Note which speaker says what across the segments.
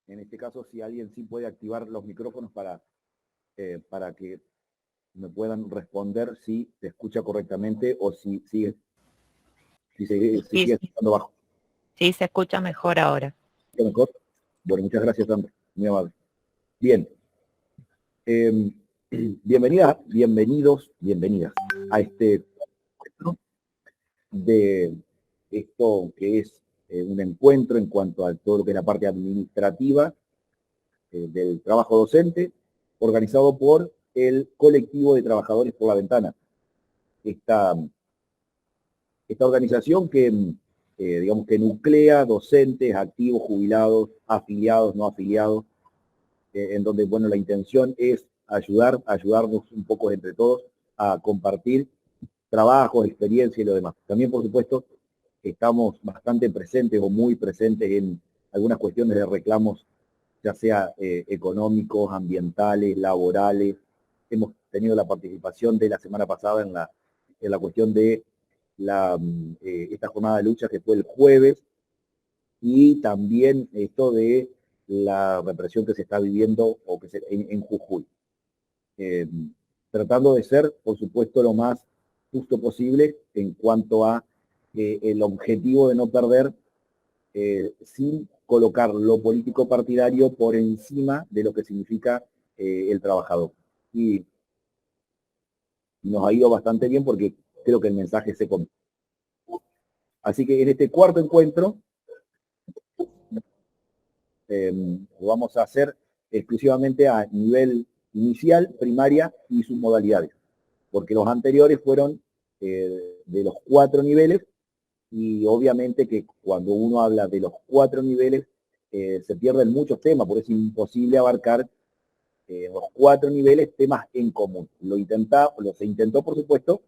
Speaker 1: En este caso, si alguien sí puede activar los micrófonos para que me puedan responder si se escucha correctamente o si sigue estando bajo.
Speaker 2: Sí, se escucha mejor ahora.
Speaker 1: ¿Mejor? Bueno, muchas gracias, Sandra. Muy amable. Bien. Bienvenidos, bienvenidas a este de esto que es un encuentro en cuanto a todo lo que es la parte administrativa del trabajo docente, organizado por el colectivo de trabajadores por la ventana. Esta organización que, digamos que nuclea docentes, activos, jubilados, afiliados, no afiliados, en donde, bueno, la intención es ayudarnos un poco entre todos a compartir trabajos, experiencia y lo demás. También, por supuesto, estamos bastante presentes o muy presentes en algunas cuestiones de reclamos, ya sea económicos, ambientales, laborales. Hemos tenido la participación de la semana pasada en la cuestión de esta jornada de lucha que fue el jueves, y también esto de la represión que se está viviendo en Jujuy. Tratando de ser, por supuesto, lo más justo posible en cuanto a el objetivo de no perder, sin colocar lo político partidario por encima de lo que significa el trabajador. Y nos ha ido bastante bien porque creo que el mensaje se come. Así que en este cuarto encuentro lo vamos a hacer exclusivamente a nivel inicial, primaria y sus modalidades, porque los anteriores fueron de los 4 niveles, y obviamente que cuando uno habla de los 4 niveles se pierden muchos temas, porque es imposible abarcar los 4 niveles temas en común. Se intentó, por supuesto,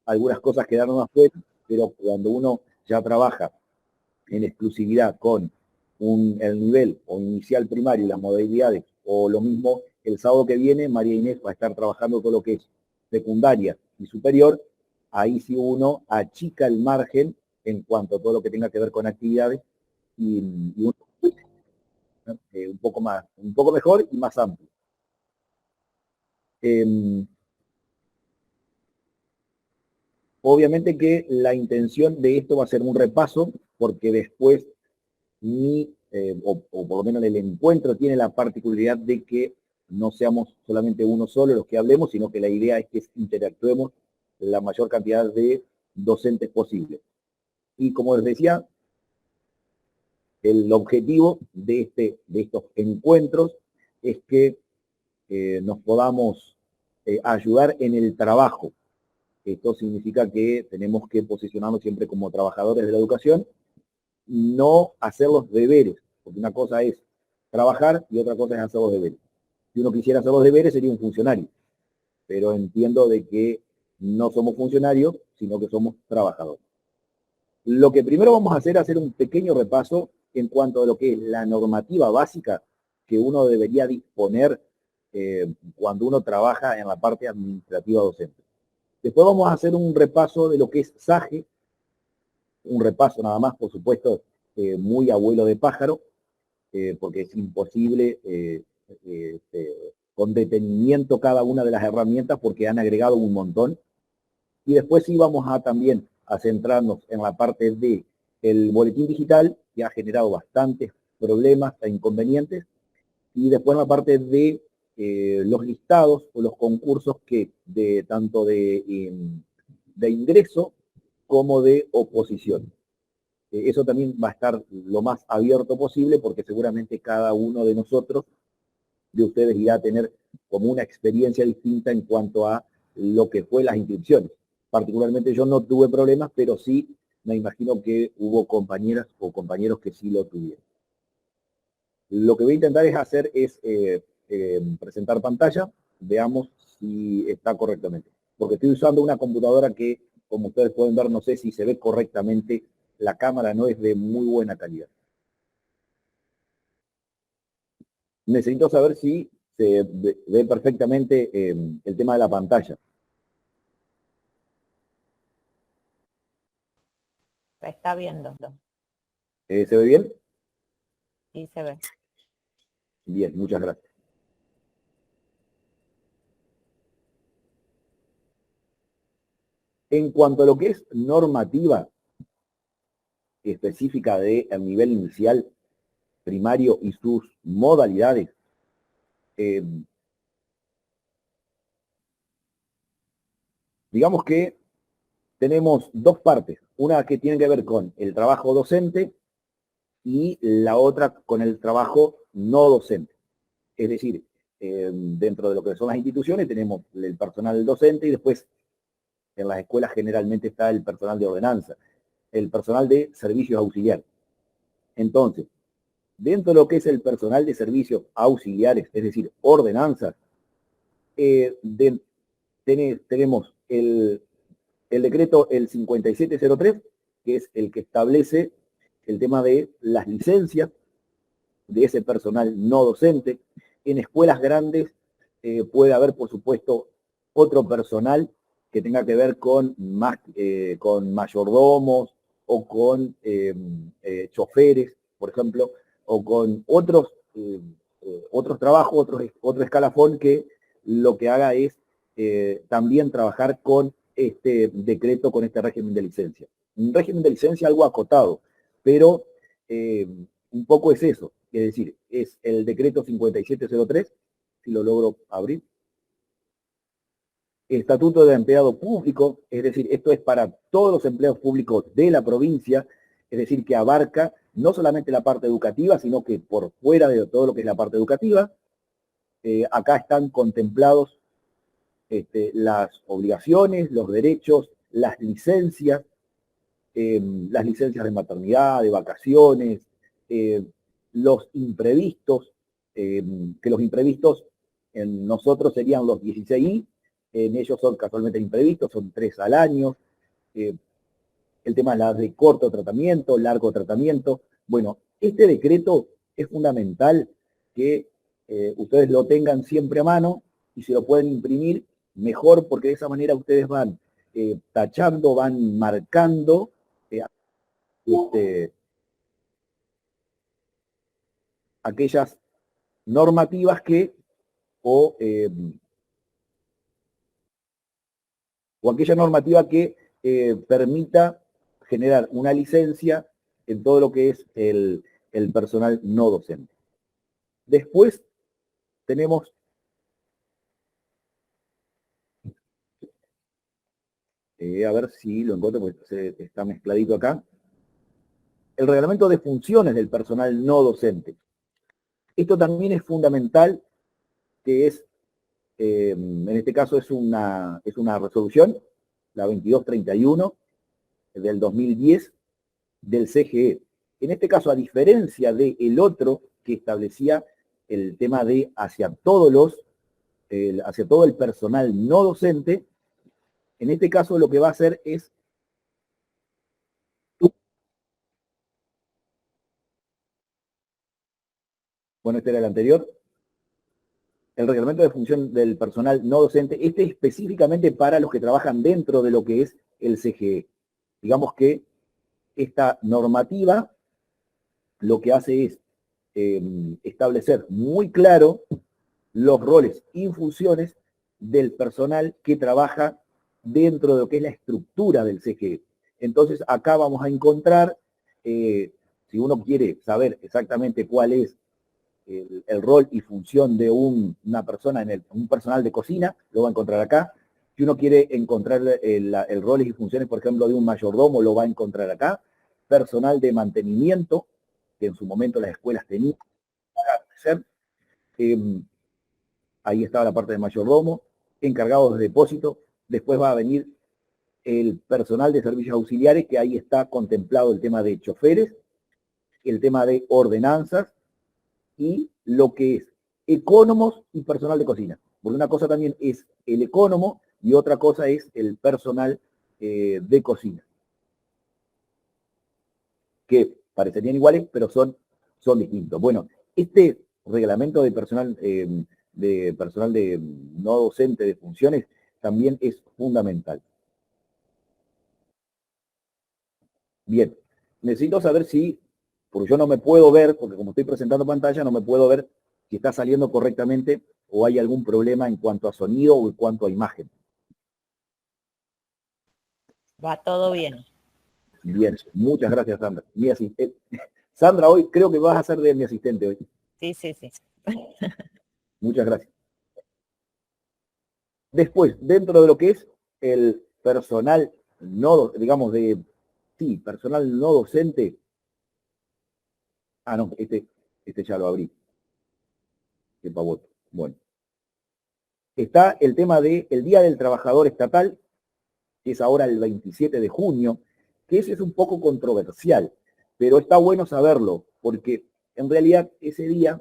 Speaker 1: algunas cosas quedaron afuera, pero cuando uno ya trabaja en exclusividad con el nivel o inicial primario y las modalidades, o lo mismo el sábado que viene, María Inés va a estar trabajando todo lo que es secundaria y superior, ahí sí uno achica el margen en cuanto a todo lo que tenga que ver con actividades y uno, un poco mejor y más amplio. Obviamente que la intención de esto va a ser un repaso, porque después o por lo menos el encuentro tiene la particularidad de que no seamos solamente uno solo los que hablemos, sino que la idea es que interactuemos la mayor cantidad de docentes posible. Y como les decía, el objetivo de estos encuentros es que nos podamos ayudar en el trabajo. Esto significa que tenemos que posicionarnos siempre como trabajadores de la educación, no hacer los deberes, porque una cosa es trabajar y otra cosa es hacer los deberes. Si uno quisiera hacer los deberes sería un funcionario, pero entiendo de que no somos funcionarios, sino que somos trabajadores. Lo que primero vamos a hacer es hacer un pequeño repaso en cuanto a lo que es la normativa básica que uno debería disponer cuando uno trabaja en la parte administrativa docente. Después vamos a hacer un repaso de lo que es SAGE, un repaso nada más, por supuesto, muy abuelo de pájaro, porque es imposible con detenimiento cada una de las herramientas, porque han agregado un montón. Y después sí vamos también a centrarnos en la parte de el boletín digital, que ha generado bastantes problemas e inconvenientes, y después en la parte de los listados o los concursos que tanto de ingreso como de oposición. Eso también va a estar lo más abierto posible, porque seguramente cada uno de nosotros, de ustedes, irá a tener como una experiencia distinta en cuanto a lo que fue las inscripciones. Particularmente yo no tuve problemas, pero sí me imagino que hubo compañeras o compañeros que sí lo tuvieron. Lo que voy a intentar es presentar pantalla, veamos si está correctamente. Porque estoy usando una computadora que, como ustedes pueden ver, no sé si se ve correctamente, la cámara no es de muy buena calidad. Necesito saber si se ve perfectamente el tema de la pantalla.
Speaker 2: Se está viendo.
Speaker 1: ¿Se ve bien?
Speaker 2: Sí, se ve.
Speaker 1: Bien, muchas gracias. En cuanto a lo que es normativa específica del nivel inicial, primario y sus modalidades, digamos que tenemos dos partes, una que tiene que ver con el trabajo docente y la otra con el trabajo no docente. Es decir, dentro de lo que son las instituciones tenemos el personal docente y después en las escuelas generalmente está el personal de ordenanza, el personal de servicios auxiliares. Entonces, dentro de lo que es el personal de servicios auxiliares, es decir, ordenanzas, tenemos el decreto el 5703, que es el que establece el tema de las licencias de ese personal no docente. En escuelas grandes puede haber, por supuesto, otro personal que tenga que ver con mayordomos o con choferes, por ejemplo, o con otros trabajos, otro escalafón que lo que haga es también trabajar con este decreto, con este régimen de licencia. Un régimen de licencia algo acotado, pero un poco es eso, es decir, es el decreto 5703, si lo logro abrir. Estatuto de Empleado Público, es decir, esto es para todos los empleados públicos de la provincia, es decir, que abarca no solamente la parte educativa, sino que por fuera de todo lo que es la parte educativa, acá están contemplados las obligaciones, los derechos, las licencias de maternidad, de vacaciones, los imprevistos, que los imprevistos en nosotros serían los 16I, en ellos son casualmente imprevistos, son 3 al año, el tema de corto tratamiento, largo tratamiento. Bueno, este decreto es fundamental que ustedes lo tengan siempre a mano y si lo pueden imprimir, mejor, porque de esa manera ustedes van tachando, van marcando aquellas normativas que o aquella normativa que permita generar una licencia en todo lo que es el personal no docente. Después tenemos a ver si lo encuentro porque está mezcladito acá. El reglamento de funciones del personal no docente. Esto también es fundamental, que es, en este caso es una resolución, la 2231 del 2010, del CGE. En este caso, a diferencia del otro que establecía el tema de hacia todo el personal no docente, en este caso lo que va a hacer es bueno, este era el anterior, el reglamento de función del personal no docente, este específicamente para los que trabajan dentro de lo que es el CGE. Digamos que esta normativa lo que hace es establecer muy claro los roles y funciones del personal que trabaja dentro de lo que es la estructura del CGE. Entonces, acá vamos a encontrar, si uno quiere saber exactamente cuál es el rol y función de una persona un personal de cocina, lo va a encontrar acá. Si uno quiere encontrar el rol y funciones, por ejemplo, de un mayordomo, lo va a encontrar acá. Personal de mantenimiento, que en su momento las escuelas tenían que ser. Ahí estaba la parte de mayordomo, encargados de depósito. Después va a venir el personal de servicios auxiliares, que ahí está contemplado el tema de choferes, el tema de ordenanzas, y lo que es ecónomos y personal de cocina. Porque una cosa también es el ecónomo y otra cosa es el personal de cocina. Que parecerían iguales, pero son distintos. Bueno, este reglamento de personal de no docente de funciones también es fundamental. Bien, necesito saber si, porque yo no me puedo ver, porque como estoy presentando pantalla, no me puedo ver si está saliendo correctamente o hay algún problema en cuanto a sonido o en cuanto a imagen.
Speaker 2: Va todo bien.
Speaker 1: Bien, muchas gracias, Sandra. Sandra, hoy creo que vas a ser de mi asistente hoy.
Speaker 2: Sí, sí, sí.
Speaker 1: Muchas gracias. Después, dentro de lo que es el personal no, digamos, personal no docente. Ah, no, este ya lo abrí. Qué pavote. Bueno. Está el tema del Día del Trabajador Estatal, que es ahora el 27 de junio, que ese es un poco controversial, pero está bueno saberlo, porque en realidad ese día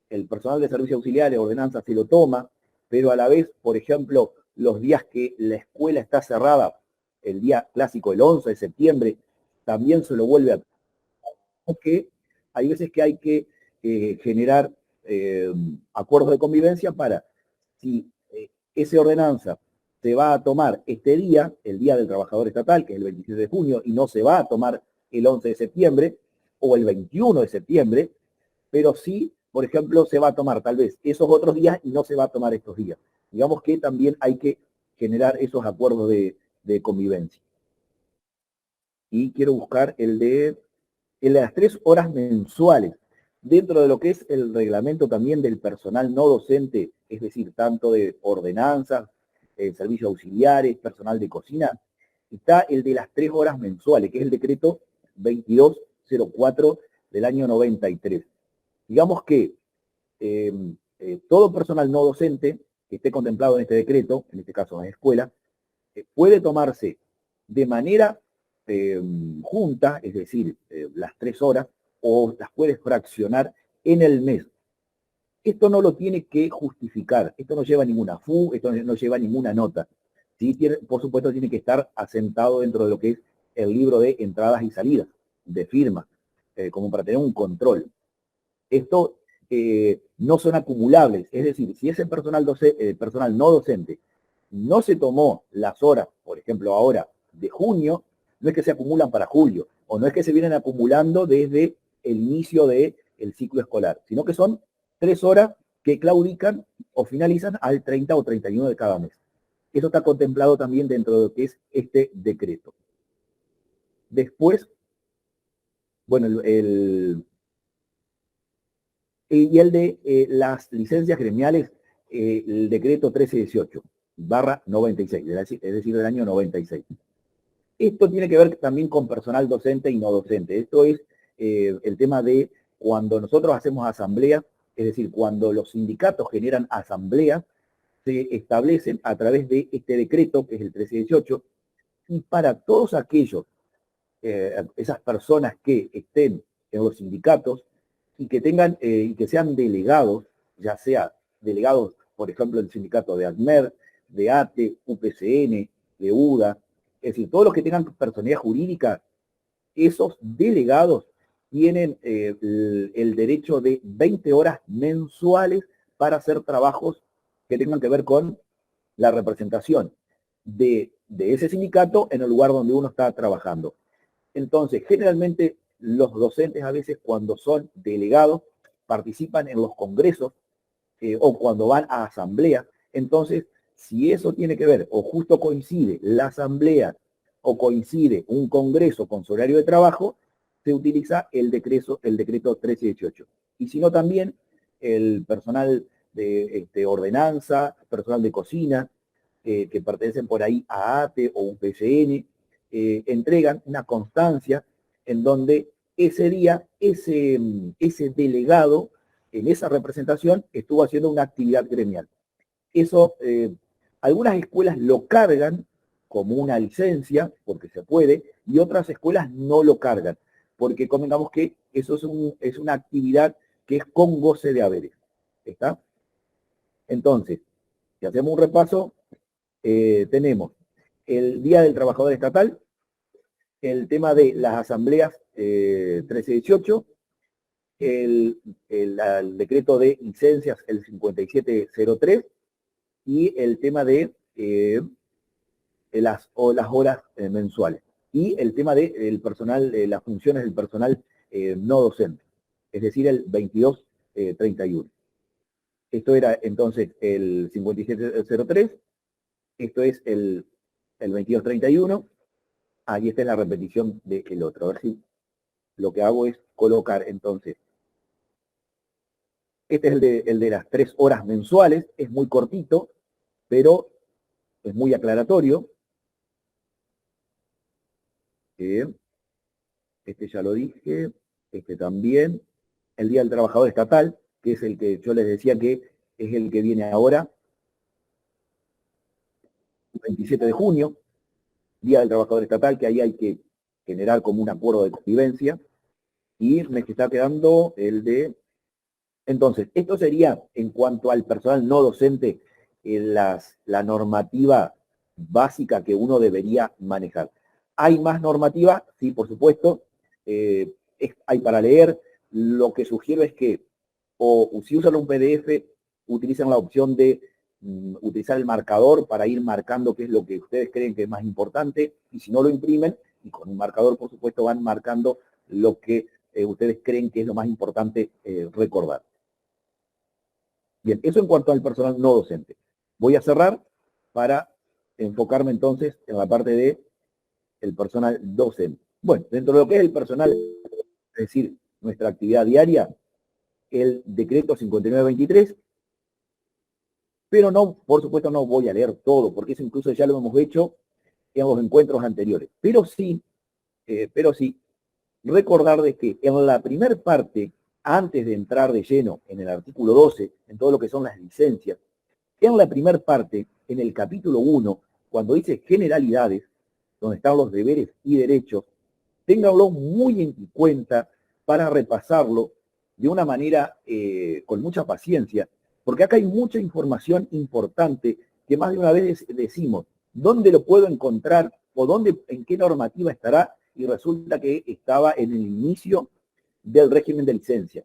Speaker 1: el personal de servicios auxiliares, ordenanza, se lo toma, pero a la vez, por ejemplo, los días que la escuela está cerrada, el día clásico, el 11 de septiembre, también se lo vuelve a... Porque hay veces que hay que generar acuerdos de convivencia para, si esa ordenanza se va a tomar este día, el Día del Trabajador Estatal, que es el 27 de junio, y no se va a tomar el 11 de septiembre o el 21 de septiembre, pero sí, por ejemplo, se va a tomar tal vez esos otros días y no se va a tomar estos días. Digamos que también hay que generar esos acuerdos de convivencia. Y quiero buscar el de las 3 horas mensuales, dentro de lo que es el reglamento también del personal no docente, es decir, tanto de ordenanzas, servicios auxiliares, personal de cocina, está el de las 3 horas mensuales, que es el decreto 2204 del año 93. Digamos que todo personal no docente que esté contemplado en este decreto, en este caso en escuela, puede tomarse de manera junta, es decir, las 3 horas, o las puedes fraccionar en el mes. Esto no lo tiene que justificar, esto no lleva ninguna FU, esto no lleva ninguna nota. ¿Sí? Por supuesto, tiene que estar asentado dentro de lo que es el libro de entradas y salidas, de firma, como para tener un control. Esto no son acumulables, es decir, si ese personal no docente no se tomó las horas, por ejemplo, ahora de junio, no es que se acumulan para julio, o no es que se vienen acumulando desde el inicio del ciclo escolar, sino que son 3 horas que claudican o finalizan al 30 o 31 de cada mes. Eso está contemplado también dentro de lo que es este decreto. Después, bueno, y el de las licencias gremiales, el decreto 1318/96, es decir, del año 96. Esto tiene que ver también con personal docente y no docente. Esto es el tema de cuando nosotros hacemos asambleas, es decir, cuando los sindicatos generan asambleas, se establecen a través de este decreto, que es el 1318, y para todos aquellos, esas personas que estén en los sindicatos y que tengan y que sean delegados, ya sea delegados, por ejemplo, del sindicato de ACMER, de ATE, UPCN, de UDA, es decir, todos los que tengan personalidad jurídica, esos delegados tienen el derecho de 20 horas mensuales para hacer trabajos que tengan que ver con la representación de ese sindicato en el lugar donde uno está trabajando. Entonces, generalmente los docentes a veces cuando son delegados participan en los congresos o cuando van a asambleas. Entonces, si eso tiene que ver o justo coincide la asamblea o coincide un congreso con su horario de trabajo, se utiliza el decreto 1318. Y si no, también el personal de ordenanza, personal de cocina, que pertenecen por ahí a ATE o UPCN, entregan una constancia en donde ese día, ese delegado en esa representación estuvo haciendo una actividad gremial. Eso, algunas escuelas lo cargan como una licencia, porque se puede, y otras escuelas no lo cargan, porque convengamos que eso es una actividad que es con goce de haberes. ¿Está? Entonces, si hacemos un repaso, tenemos el Día del Trabajador Estatal, el tema de las asambleas 1318, el decreto de licencias, el 5703, y el tema de las horas mensuales. Y el tema del personal, las funciones del personal no docente, es decir, el 2231. Esto era entonces el 5703, esto es el 2231, ahí esta es la repetición del otro. A ver si lo que hago es colocar entonces, este es el de las 3 horas mensuales, es muy cortito, pero es muy aclaratorio. Este ya lo dije, este también. El Día del Trabajador Estatal, que es el que yo les decía que es el que viene ahora, el 27 de junio, Día del Trabajador Estatal, que ahí hay que generar como un acuerdo de convivencia. Y me está quedando el de... Entonces, esto sería, en cuanto al personal no docente, la normativa básica que uno debería manejar. ¿Hay más normativa? Sí, por supuesto. Hay para leer. Lo que sugiero es que, o si usan un PDF, utilicen la opción de utilizar el marcador para ir marcando qué es lo que ustedes creen que es más importante, y si no lo imprimen, y con un marcador, por supuesto, van marcando lo que ustedes creen que es lo más importante recordar. Bien, eso en cuanto al personal no docente. Voy a cerrar para enfocarme entonces en la parte de el personal docente. Bueno, dentro de lo que es el personal, es decir, nuestra actividad diaria, el decreto 5923, pero no, por supuesto no voy a leer todo, porque eso incluso ya lo hemos hecho en los encuentros anteriores. Pero sí, recordar de que en la primer parte, antes de entrar de lleno en el artículo 12, en todo lo que son las licencias, en la primera parte, en el capítulo 1, cuando dice generalidades, donde están los deberes y derechos, ténganlo muy en cuenta para repasarlo de una manera con mucha paciencia, porque acá hay mucha información importante que más de una vez decimos, ¿dónde lo puedo encontrar o dónde, en qué normativa estará? Y resulta que estaba en el inicio del régimen de licencia.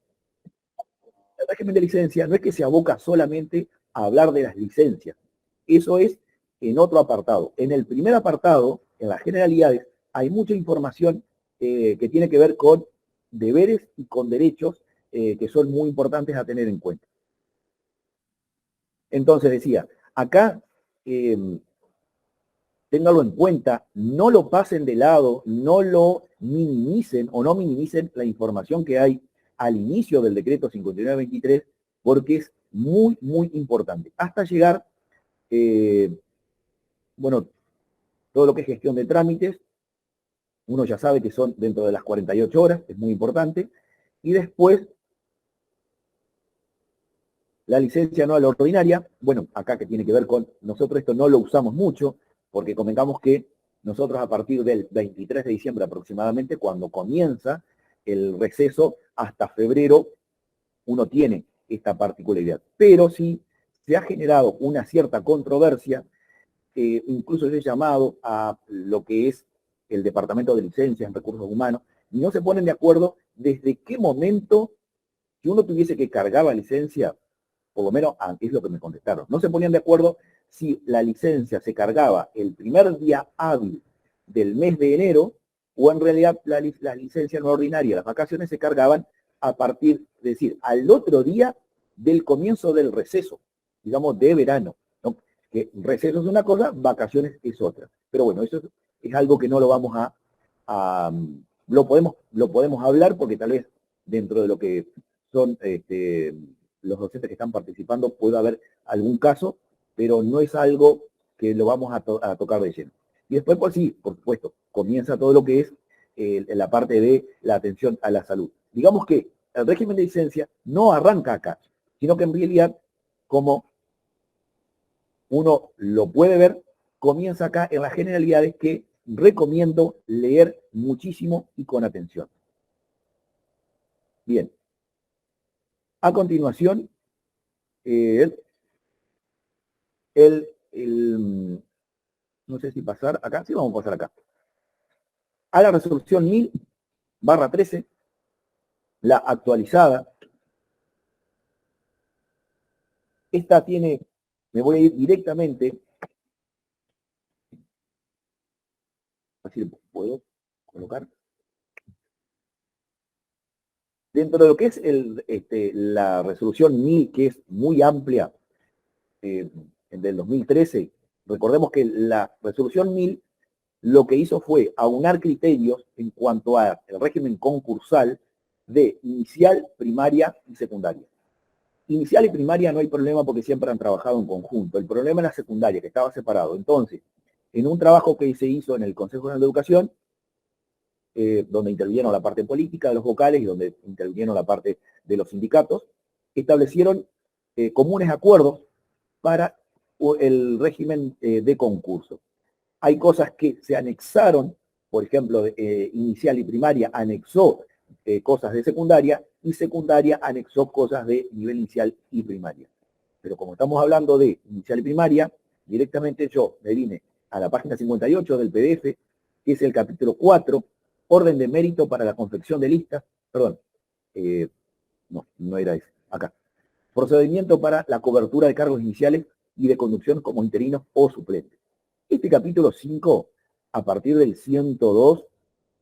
Speaker 1: El régimen de licencia no es que se aboca solamente a hablar de las licencias. Eso es en otro apartado. En el primer apartado, en las generalidades, hay mucha información que tiene que ver con deberes y con derechos que son muy importantes a tener en cuenta. Entonces decía, acá ténganlo en cuenta, no lo pasen de lado, no lo minimicen o no minimicen la información que hay al inicio del decreto 5923, porque es muy, muy importante. Hasta llegar, bueno, todo lo que es gestión de trámites, uno ya sabe que son dentro de las 48 horas, es muy importante, y después la licencia anual ordinaria, bueno, acá que tiene que ver con, nosotros esto no lo usamos mucho, porque comentamos que nosotros a partir del 23 de diciembre aproximadamente, cuando comienza el receso, hasta febrero, uno tiene esta particularidad. Pero sí se ha generado una cierta controversia, incluso yo he llamado a lo que es el Departamento de Licencias en Recursos Humanos, y no se ponen de acuerdo desde qué momento, si uno tuviese que cargar la licencia, por lo menos es lo que me contestaron, no se ponían de acuerdo si la licencia se cargaba el primer día hábil del mes de enero, o en realidad la licencia no ordinaria, las vacaciones se cargaban a partir, es decir, al otro día del comienzo del receso, digamos, de verano, ¿no? Que receso es una cosa, vacaciones es otra. Pero bueno, eso es algo que no lo vamos lo podemos hablar, porque tal vez dentro de lo que son los docentes que están participando puede haber algún caso, pero no es algo que lo vamos a tocar de lleno. Y después, pues sí, por supuesto, comienza todo lo que es la parte de la atención a la salud. Digamos que el régimen de licencia no arranca acá, sino que en realidad, como uno lo puede ver, comienza acá en las generalidades que recomiendo leer muchísimo y con atención. Bien. A continuación, no sé si pasar acá, sí vamos a pasar acá. A la resolución 1000/13, la actualizada. Esta tiene, me voy a ir directamente, así puedo colocar. Dentro de lo que es la resolución 1000, que es muy amplia, del 2013, recordemos que la resolución 1000 lo que hizo fue aunar criterios en cuanto al régimen concursal de inicial, primaria y secundaria. Inicial y primaria no hay problema porque siempre han trabajado en conjunto. El problema es la secundaria, que estaba separado. Entonces, en un trabajo que se hizo en el Consejo Nacional de Educación, donde intervinieron la parte política de los vocales y donde intervinieron la parte de los sindicatos, establecieron comunes acuerdos para el régimen de concurso. Hay cosas que se anexaron, por ejemplo, inicial y primaria anexó cosas de secundaria y secundaria anexó cosas de nivel inicial y primaria. Pero como estamos hablando de inicial y primaria, directamente yo me vine a la página 58 del PDF, que es el capítulo 4, orden de mérito para la confección de listas, perdón, no era ese, acá. Procedimiento para la cobertura de cargos iniciales y de conducción como interinos o suplentes. Este capítulo 5, a partir del 102,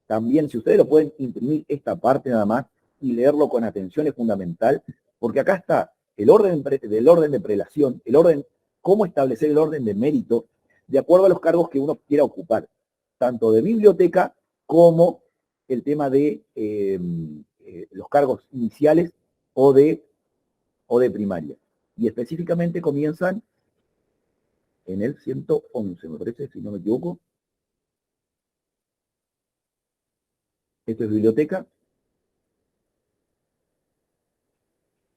Speaker 1: también, si ustedes lo pueden imprimir esta parte nada más y leerlo con atención, es fundamental, porque acá está el orden del orden de prelación, el orden, cómo establecer el orden de mérito de acuerdo a los cargos que uno quiera ocupar, tanto de biblioteca como el tema de los cargos iniciales o de primaria. Y específicamente comienzan en el 111, me parece, si no me equivoco. Esto es biblioteca.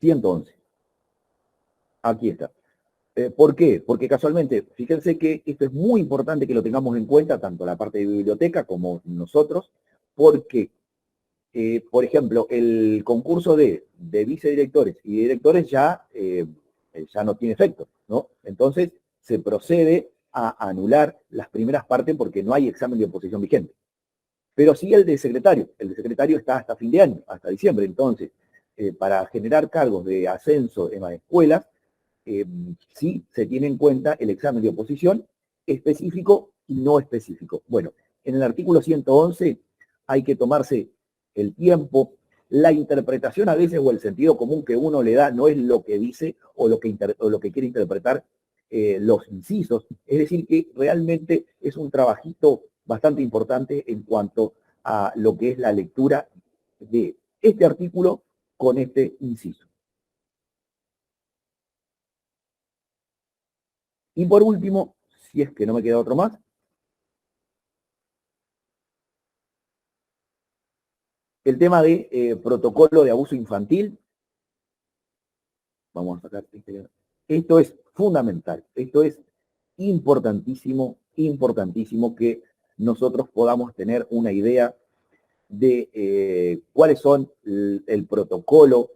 Speaker 1: 111. Aquí está. ¿Por qué? Porque casualmente, fíjense que esto es muy importante que lo tengamos en cuenta, tanto la parte de biblioteca como nosotros, porque, por ejemplo, el concurso de vicedirectores y directores ya no tiene efecto, ¿no? Entonces, se procede a anular las primeras partes porque no hay examen de oposición vigente. Pero sí el de secretario. El de secretario está hasta fin de año, hasta diciembre. Entonces, para generar cargos de ascenso en las escuelas, sí se tiene en cuenta el examen de oposición específico y no específico. Bueno, en el artículo 111 hay que tomarse el tiempo. La interpretación a veces o el sentido común que uno le da no es lo que dice o lo que quiere interpretar los incisos. Es decir, que realmente es un trabajito bastante importante en cuanto a lo que es la lectura de este artículo con este inciso. Y por último, si es que no me queda otro más, el tema de protocolo de abuso infantil. Vamos a sacar este. Esto es fundamental, esto es importantísimo, importantísimo que nosotros podamos tener una idea de cuáles son el protocolo,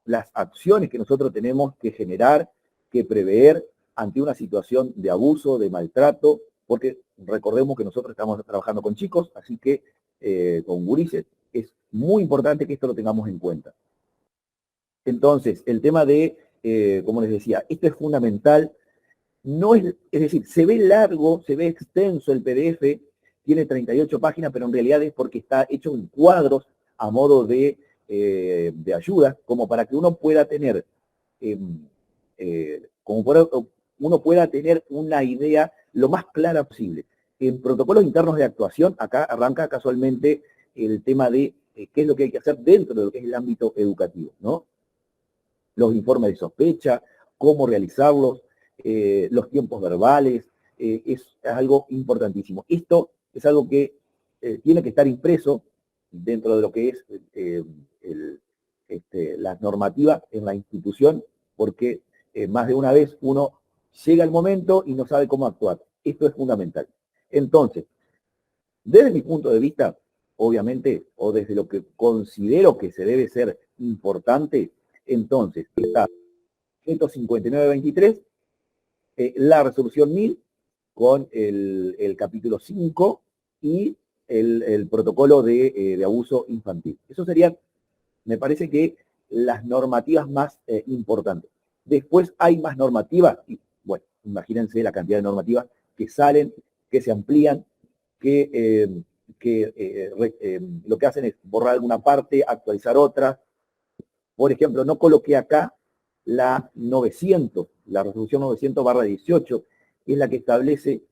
Speaker 1: las acciones que nosotros tenemos que generar, que prever ante una situación de abuso, de maltrato, porque recordemos que nosotros estamos trabajando con chicos, así que con gurises, es muy importante que esto lo tengamos en cuenta. Entonces, el tema de, como les decía, esto es fundamental, no es decir, se ve largo, se ve extenso el PDF, tiene 38 páginas, pero en realidad es porque está hecho en cuadros a modo de ayuda, como para que uno pueda tener, uno pueda tener una idea lo más clara posible. En protocolos internos de actuación, acá arranca casualmente el tema de qué es lo que hay que hacer dentro de lo que es el ámbito educativo, ¿no? Los informes de sospecha, cómo realizarlos, los tiempos verbales, es algo importantísimo. Esto es algo que tiene que estar impreso dentro de lo que es las normativas en la institución, porque más de una vez uno llega el momento y no sabe cómo actuar. Esto es fundamental. Entonces, desde mi punto de vista, obviamente, o desde lo que considero que se debe ser importante, entonces está 159.23, la resolución 1000 con el capítulo 5 y el protocolo de abuso infantil. Eso serían, me parece que, las normativas más importantes. Después hay más normativas, y bueno, imagínense la cantidad de normativas que salen, que se amplían, que lo que hacen es borrar alguna parte, actualizar otra. Por ejemplo, no coloqué acá la 900, la resolución 900/18, que es la que establece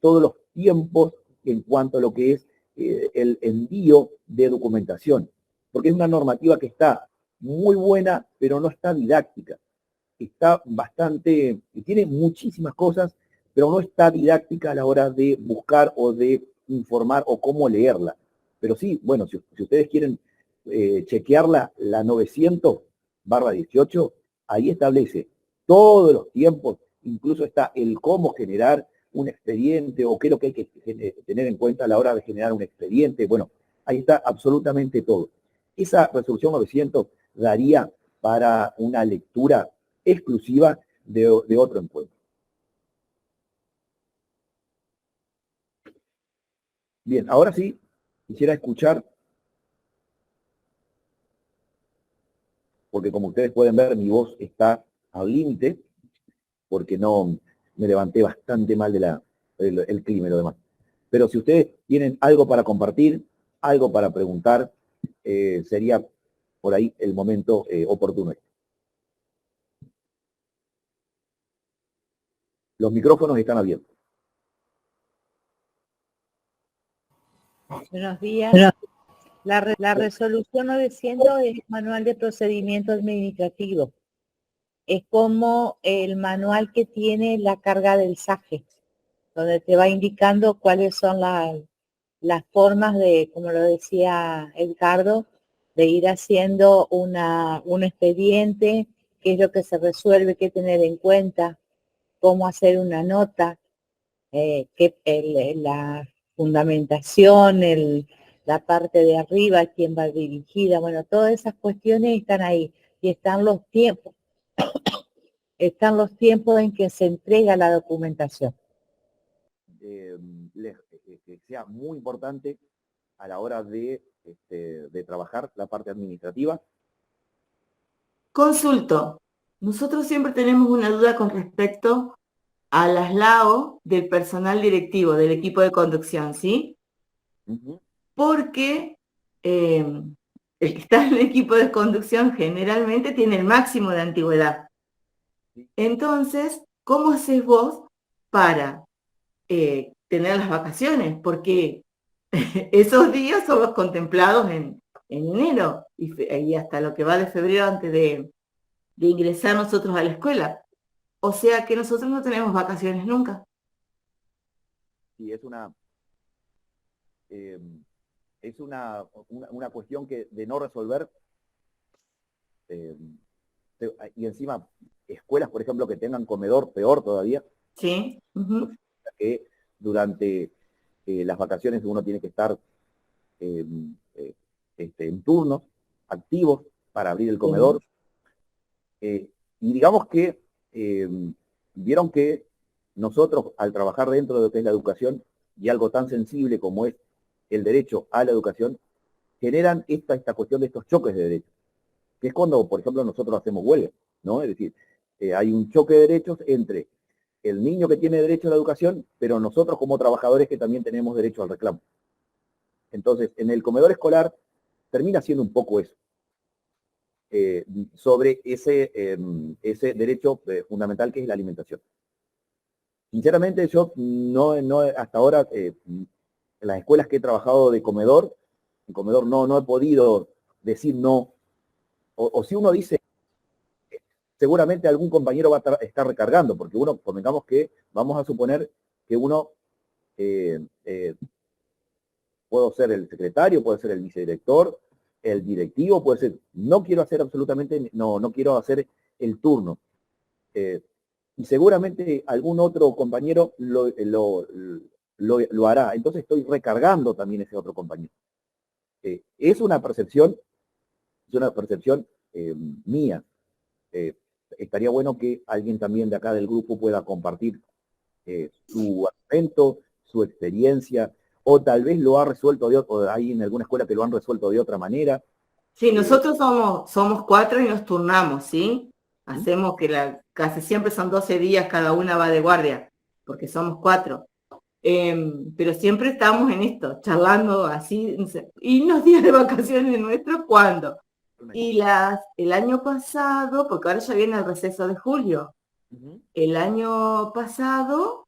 Speaker 1: todos los tiempos en cuanto a lo que es el envío de documentación. Porque es una normativa que está muy buena, pero no está didáctica. Está bastante, tiene muchísimas cosas, pero no está didáctica a la hora de buscar o de informar o cómo leerla. Pero sí, bueno, si ustedes quieren chequearla, la 900/18, ahí establece todos los tiempos, incluso está el cómo generar un expediente o qué es lo que hay que tener en cuenta a la hora de generar un expediente. Bueno, ahí está absolutamente todo. Esa resolución 900 daría para una lectura exclusiva de otro encuentro. Bien, ahora sí, quisiera escuchar, porque como ustedes pueden ver, mi voz está al límite, porque no me levanté bastante mal el clima y lo demás. Pero si ustedes tienen algo para compartir, algo para preguntar, sería por ahí el momento oportuno. Los micrófonos están abiertos.
Speaker 2: Buenos días. La resolución 900 es manual de procedimiento administrativo. Es como el manual que tiene la carga del SAGE, donde te va indicando cuáles son las formas de, como lo decía Edgardo, de ir haciendo un expediente, qué es lo que se resuelve, qué tener en cuenta, cómo hacer una nota, la fundamentación, la parte de arriba, quién va dirigida, bueno, todas esas cuestiones están ahí y están los tiempos en que se entrega la documentación.
Speaker 1: Que sea muy importante a la hora de trabajar la parte administrativa.
Speaker 3: Consulto. Nosotros siempre tenemos una duda con respecto a las LAO del personal directivo, del equipo de conducción, ¿sí? Porque el que está en el equipo de conducción generalmente tiene el máximo de antigüedad. Entonces, ¿cómo haces vos para tener las vacaciones? Porque esos días son los contemplados en enero y hasta lo que va de febrero antes de ingresar nosotros a la escuela. O sea que nosotros no tenemos vacaciones nunca.
Speaker 1: Sí, es una cuestión de no resolver. Y encima, escuelas, por ejemplo, que tengan comedor, peor todavía.
Speaker 3: Sí.
Speaker 1: Que durante las vacaciones uno tiene que estar en turnos activos para abrir el comedor. Y digamos que vieron que nosotros, al trabajar dentro de lo que es la educación, y algo tan sensible como es el derecho a la educación, generan esta cuestión de estos choques de derechos, que es cuando, por ejemplo, nosotros hacemos huelga, ¿no? Es decir, hay un choque de derechos entre el niño que tiene derecho a la educación, pero nosotros como trabajadores que también tenemos derecho al reclamo. Entonces, en el comedor escolar termina siendo un poco eso, sobre ese derecho fundamental que es la alimentación. Sinceramente, yo no hasta ahora, en las escuelas que he trabajado de comedor, en comedor no he podido decir no, o si uno dice, seguramente algún compañero va a estar recargando, porque uno, convengamos que vamos a suponer que uno, puedo ser el secretario, puede ser el vicedirector, el directivo, puede ser, no quiero hacer absolutamente, no quiero hacer el turno. Y seguramente algún otro compañero lo hará. Entonces estoy recargando también ese otro compañero. Es una percepción mía. Estaría bueno que alguien también de acá del grupo pueda compartir su argumento, su experiencia, o tal vez lo ha resuelto o hay en alguna escuela que lo han resuelto de otra manera.
Speaker 3: Sí, nosotros somos 4 y nos turnamos, ¿sí? Hacemos que casi siempre son 12 días, cada una va de guardia, porque somos 4. Pero siempre estamos en esto, charlando así, no sé, y los días de vacaciones nuestros, ¿cuándo? Y el año pasado, porque ahora ya viene el receso de julio, el año pasado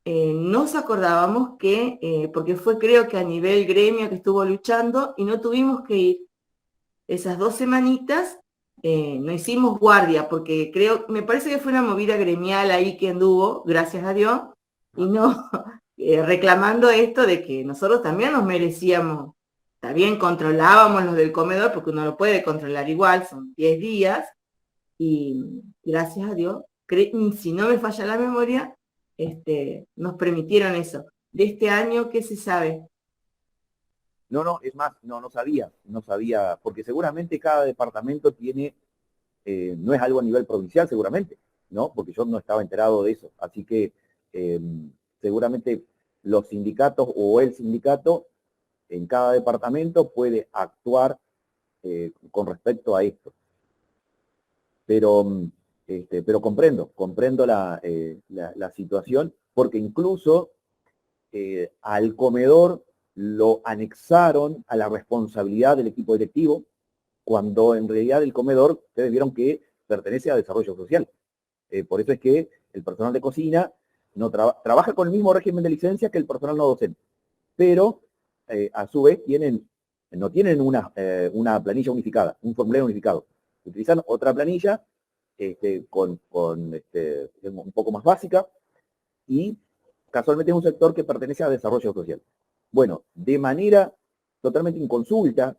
Speaker 3: nos acordábamos que, porque fue creo que a nivel gremio que estuvo luchando y no tuvimos que ir. Esas 2 semanitas no hicimos guardia, porque me parece que fue una movida gremial ahí que anduvo, gracias a Dios, y no reclamando esto de que nosotros también nos merecíamos. Está bien, controlábamos los del comedor, porque uno lo puede controlar igual, son 10 días, y gracias a Dios, si no me falla la memoria, nos permitieron eso. De este año, ¿qué se sabe?
Speaker 1: No, es más, no sabía, porque seguramente cada departamento tiene, no es algo a nivel provincial seguramente, ¿no? Porque yo no estaba enterado de eso, así que seguramente los sindicatos o el sindicato en cada departamento puede actuar con respecto a esto. Pero comprendo la situación, porque incluso al comedor lo anexaron a la responsabilidad del equipo directivo, cuando en realidad el comedor, ustedes vieron que pertenece a desarrollo social. Por eso es que el personal de cocina no trabaja con el mismo régimen de licencia que el personal no docente, pero a su vez no tienen una planilla unificada, un formulario unificado. Utilizan otra planilla un poco más básica, y casualmente es un sector que pertenece a desarrollo social. Bueno, de manera totalmente inconsulta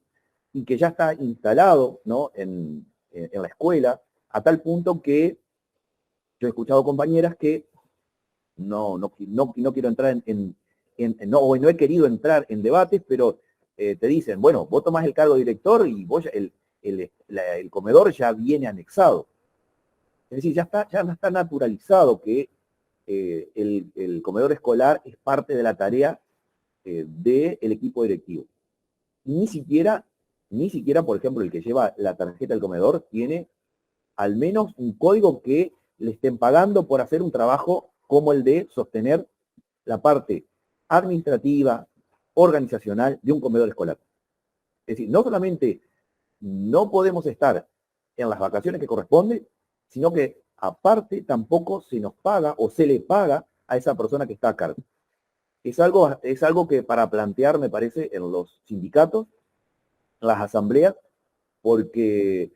Speaker 1: y que ya está instalado, ¿no?, en la escuela, a tal punto que yo he escuchado compañeras que no quiero entrar no he querido entrar en debates, pero te dicen, bueno, vos tomás el cargo de director y vos el comedor ya viene anexado. Es decir, ya está naturalizado que el comedor escolar es parte de la tarea del equipo directivo. Ni siquiera, por ejemplo, el que lleva la tarjeta del comedor tiene al menos un código que le estén pagando por hacer un trabajo como el de sostener la parte administrativa, organizacional de un comedor escolar. Es decir, no solamente no podemos estar en las vacaciones que corresponde, sino que aparte tampoco se nos paga o se le paga a esa persona que está a cargo. Es algo que para plantear, me parece, en los sindicatos, en las asambleas, porque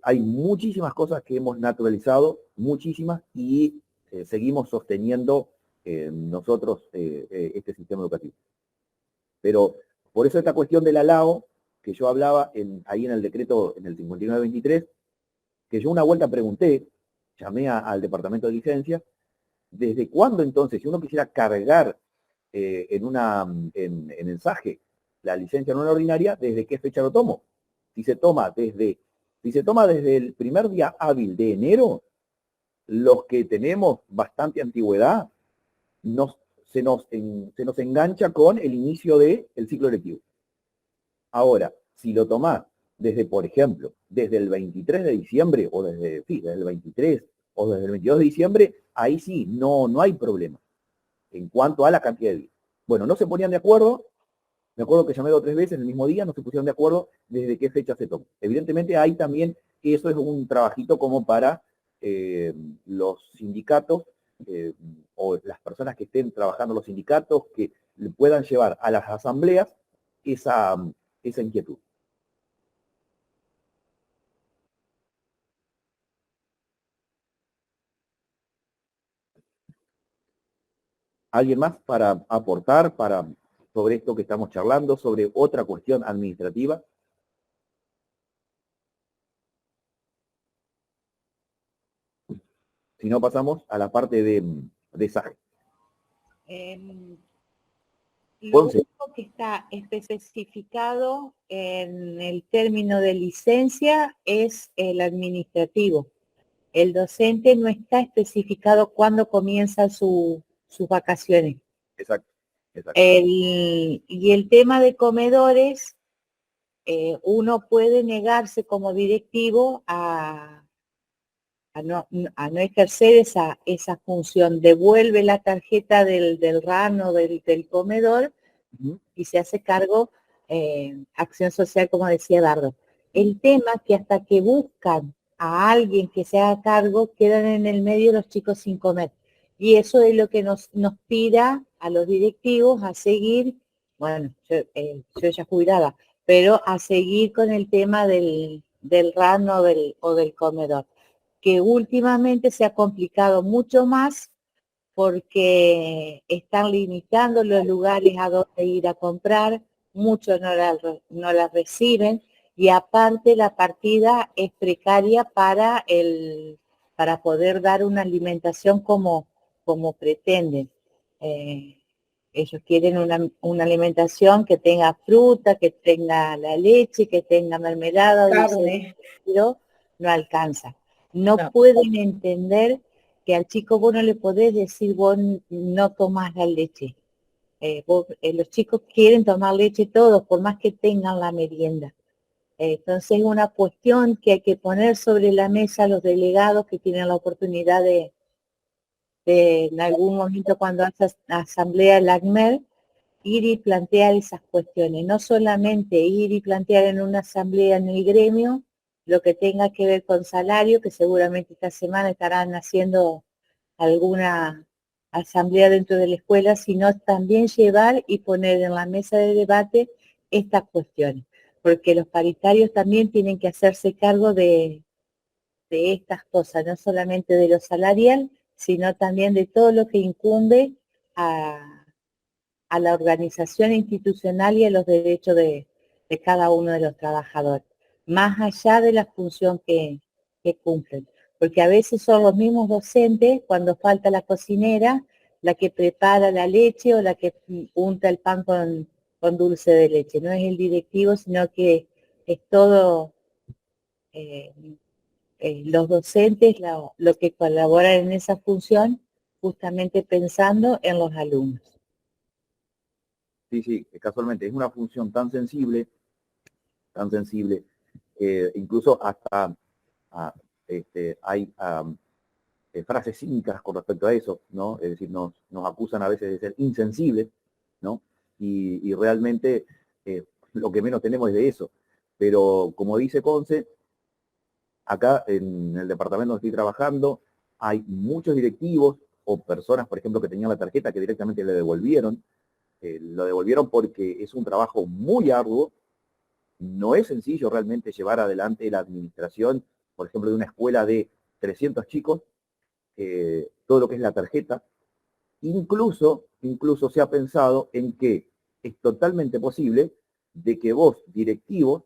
Speaker 1: hay muchísimas cosas que hemos naturalizado, muchísimas, y seguimos sosteniendo nosotros este sistema educativo. Pero por eso esta cuestión de la LAO, que yo hablaba ahí en el decreto, en el 5923, que yo una vuelta pregunté, llamé al departamento de licencia, ¿desde cuándo entonces, si uno quisiera cargar en mensaje la licencia no ordinaria, desde qué fecha lo tomo? Si se toma desde el primer día hábil de enero, los que tenemos bastante antigüedad, se nos engancha con el inicio del ciclo lectivo. Ahora, si lo tomás desde, por ejemplo, desde el 23 de diciembre, o desde el 23 o desde el 22 de diciembre, ahí sí, no hay problema en cuanto a la cantidad de días. Bueno, no se ponían de acuerdo. Me acuerdo que llamé 2 o 3 veces el mismo día, no se pusieron de acuerdo desde qué fecha se toma. Evidentemente hay también, eso es un trabajito como para los sindicatos o las personas que estén trabajando en los sindicatos, que le puedan llevar a las asambleas esa inquietud. ¿Alguien más para aportar sobre esto que estamos charlando, sobre otra cuestión administrativa? Si no, pasamos a la parte de SAGE.
Speaker 2: Lo único que está especificado en el término de licencia es el administrativo. El docente no está especificado cuándo comienza sus vacaciones.
Speaker 1: Exacto.
Speaker 2: Y el tema de comedores, uno puede negarse como directivo a a no ejercer esa función, devuelve la tarjeta del RAN o del comedor y se hace cargo acción social, como decía Dardo. El tema que hasta que buscan a alguien que se haga cargo, quedan en el medio los chicos sin comer. Y eso es lo que nos tira a los directivos a seguir, bueno, yo ya jubilada, pero a seguir con el tema del RAN o del comedor, que últimamente se ha complicado mucho más porque están limitando los lugares a donde ir a comprar, muchos no la reciben, y aparte la partida es precaria para poder dar una alimentación como pretenden. Ellos quieren una alimentación que tenga fruta, que tenga la leche, que tenga mermelada, dulce, pero no alcanza. No pueden entender que al chico vos no le podés decir vos no tomás la leche. Los chicos quieren tomar leche todos, por más que tengan la merienda. Entonces es una cuestión que hay que poner sobre la mesa a los delegados que tienen la oportunidad de en algún momento cuando hace asamblea el ACMER, ir y plantear esas cuestiones. No solamente ir y plantear en una asamblea en el gremio lo que tenga que ver con salario, que seguramente esta semana estarán haciendo alguna asamblea dentro de la escuela, sino también llevar y poner en la mesa de debate estas cuestiones, porque los paritarios también tienen que hacerse cargo de estas cosas, no solamente de lo salarial, sino también de todo lo que incumbe a la organización institucional y a los derechos de cada uno de los trabajadores, más allá de la función que cumplen. Porque a veces son los mismos docentes, cuando falta la cocinera, la que prepara la leche o la que unta el pan con dulce de leche. No es el directivo, sino que es todo los docentes lo que colaboran en esa función, justamente pensando en los alumnos.
Speaker 1: Sí, casualmente es una función tan sensible, incluso hasta hay frases cínicas con respecto a eso, ¿no? Es decir, nos acusan a veces de ser insensibles, ¿no? Y realmente lo que menos tenemos es de eso. Pero como dice Conce, acá en el departamento donde estoy trabajando hay muchos directivos o personas, por ejemplo, que tenían la tarjeta que directamente le devolvieron. Lo devolvieron porque es un trabajo muy arduo. No es sencillo realmente llevar adelante la administración, por ejemplo, de una escuela de 300 chicos, todo lo que es la tarjeta. Incluso se ha pensado en que es totalmente posible de que vos, directivos,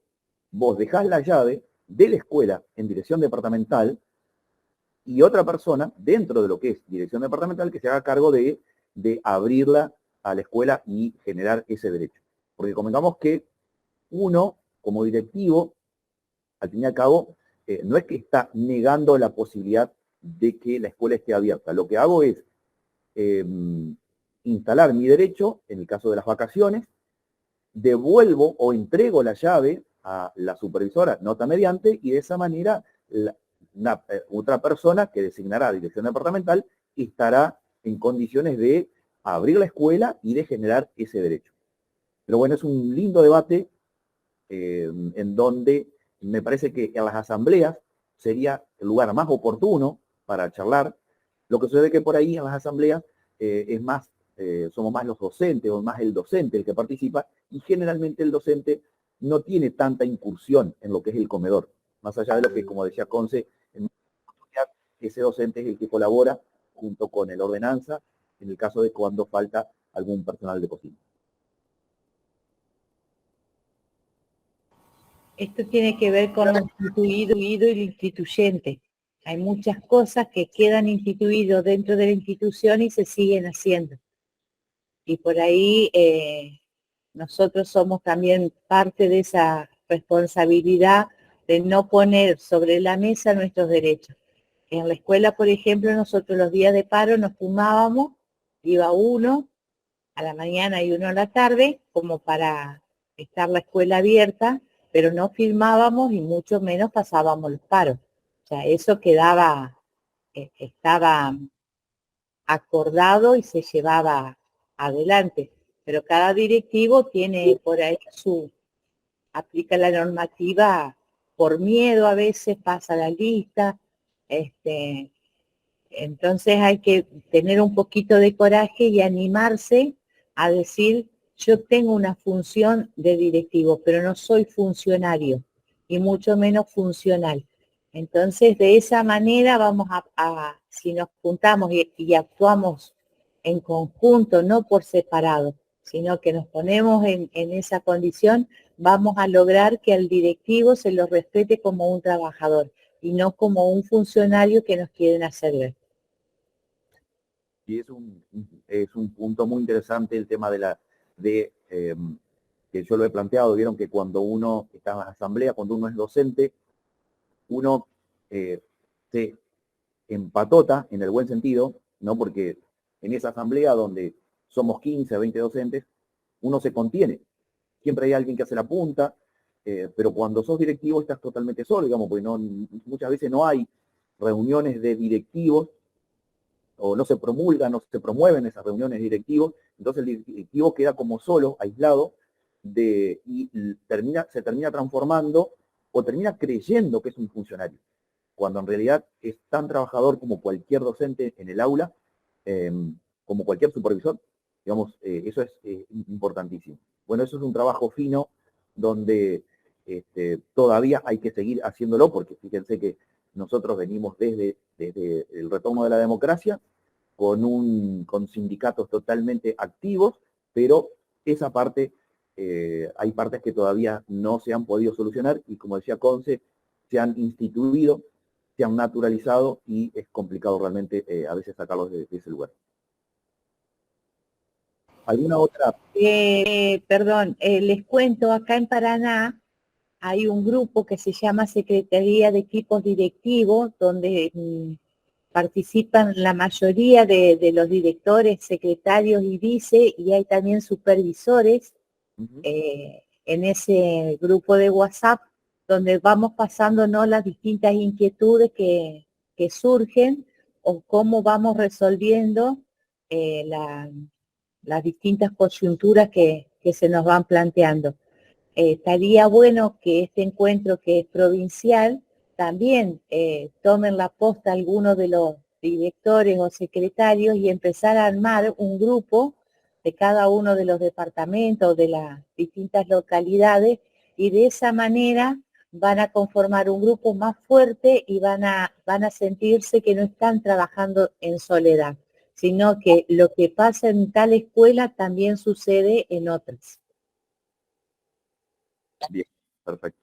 Speaker 1: vos dejás la llave de la escuela en dirección departamental y otra persona dentro de lo que es dirección departamental que se haga cargo de abrirla a la escuela y generar ese derecho. Porque convengamos que uno, como directivo, al fin y al cabo, no es que está negando la posibilidad de que la escuela esté abierta. Lo que hago es instalar mi derecho, en el caso de las vacaciones, devuelvo o entrego la llave a la supervisora, nota mediante, y de esa manera otra persona que designará dirección departamental estará en condiciones de abrir la escuela y de generar ese derecho. Pero bueno, es un lindo debate en donde me parece que en las asambleas sería el lugar más oportuno para charlar. Lo que sucede que por ahí en las asambleas somos más los docentes o más el docente el que participa, y generalmente el docente no tiene tanta incursión en lo que es el comedor, más allá de lo que, como decía Conce, ese docente es el que colabora junto con el ordenanza en el caso de cuando falta algún personal de cocina.
Speaker 2: Esto tiene que ver con lo instituido y lo instituyente. Hay muchas cosas que quedan instituidos dentro de la institución y se siguen haciendo. Y por ahí nosotros somos también parte de esa responsabilidad de no poner sobre la mesa nuestros derechos. En la escuela, por ejemplo, nosotros los días de paro nos turnábamos, iba uno a la mañana y uno a la tarde, como para estar la escuela abierta, pero no firmábamos y mucho menos pasábamos los paros. O sea, eso quedaba, estaba acordado y se llevaba adelante. Pero cada directivo tiene por ahí aplica la normativa por miedo, a veces pasa la lista, entonces hay que tener un poquito de coraje y animarse a decir, yo tengo una función de directivo, pero no soy funcionario y mucho menos funcional. Entonces, de esa manera vamos si nos juntamos y actuamos en conjunto, no por separado, sino que nos ponemos en esa condición, vamos a lograr que al directivo se lo respete como un trabajador y no como un funcionario que nos quieren hacer ver.
Speaker 1: Y es un punto muy interesante el tema que yo lo he planteado. Vieron que cuando uno está en la asamblea, cuando uno es docente, uno se empatota en el buen sentido, ¿no? Porque en esa asamblea donde somos 15, 20 docentes, uno se contiene. Siempre hay alguien que hace la punta, pero cuando sos directivo estás totalmente solo, digamos, porque muchas veces no hay reuniones de directivos, o no se promulgan, no se promueven esas reuniones directivos, entonces el directivo queda como solo, aislado, y se termina transformando o termina creyendo que es un funcionario, cuando en realidad es tan trabajador como cualquier docente en el aula, como cualquier supervisor. Digamos, eso es importantísimo. Bueno, eso es un trabajo fino donde todavía hay que seguir haciéndolo, porque fíjense que nosotros venimos desde el retorno de la democracia con sindicatos totalmente activos, pero esa parte, hay partes que todavía no se han podido solucionar y, como decía Conce, se han instituido, se han naturalizado y es complicado realmente a veces sacarlos de ese lugar. ¿Alguna otra?
Speaker 2: Perdón, les cuento, acá en Paraná hay un grupo que se llama Secretaría de Equipos Directivos, donde participan la mayoría de los directores, secretarios y vice, y hay también supervisores en ese grupo de WhatsApp, donde vamos pasándonos las distintas inquietudes que surgen o cómo vamos resolviendo las distintas coyunturas que se nos van planteando. Estaría bueno que este encuentro, que es provincial, también tomen la posta algunos de los directores o secretarios y empezar a armar un grupo de cada uno de los departamentos, de las distintas localidades, y de esa manera van a conformar un grupo más fuerte y van a sentirse que no están trabajando en soledad, sino que lo que pasa en tal escuela también sucede en otras.
Speaker 1: Bien, perfecto.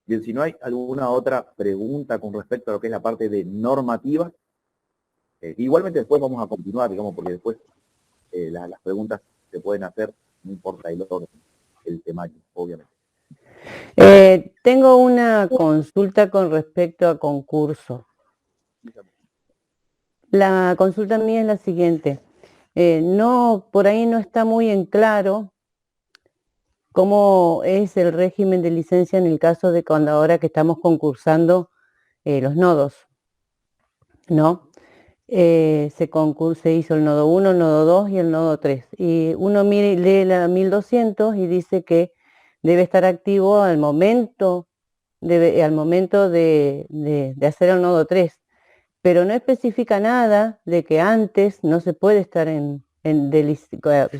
Speaker 1: Bien, si no hay alguna otra pregunta con respecto a lo que es la parte de normativa, igualmente después vamos a continuar, digamos, porque después las preguntas se pueden hacer, no importa el orden, el temario, obviamente.
Speaker 4: Tengo una consulta con respecto a concurso. La consulta mía es la siguiente. Por ahí no está muy en claro cómo es el régimen de licencia en el caso de cuando ahora que estamos concursando los nodos, ¿no? Se hizo el nodo 1, el nodo 2 y el nodo 3. Y uno lee la 1200 y dice que debe estar activo al momento de hacer el nodo 3. Pero no especifica nada de que antes no se puede estar o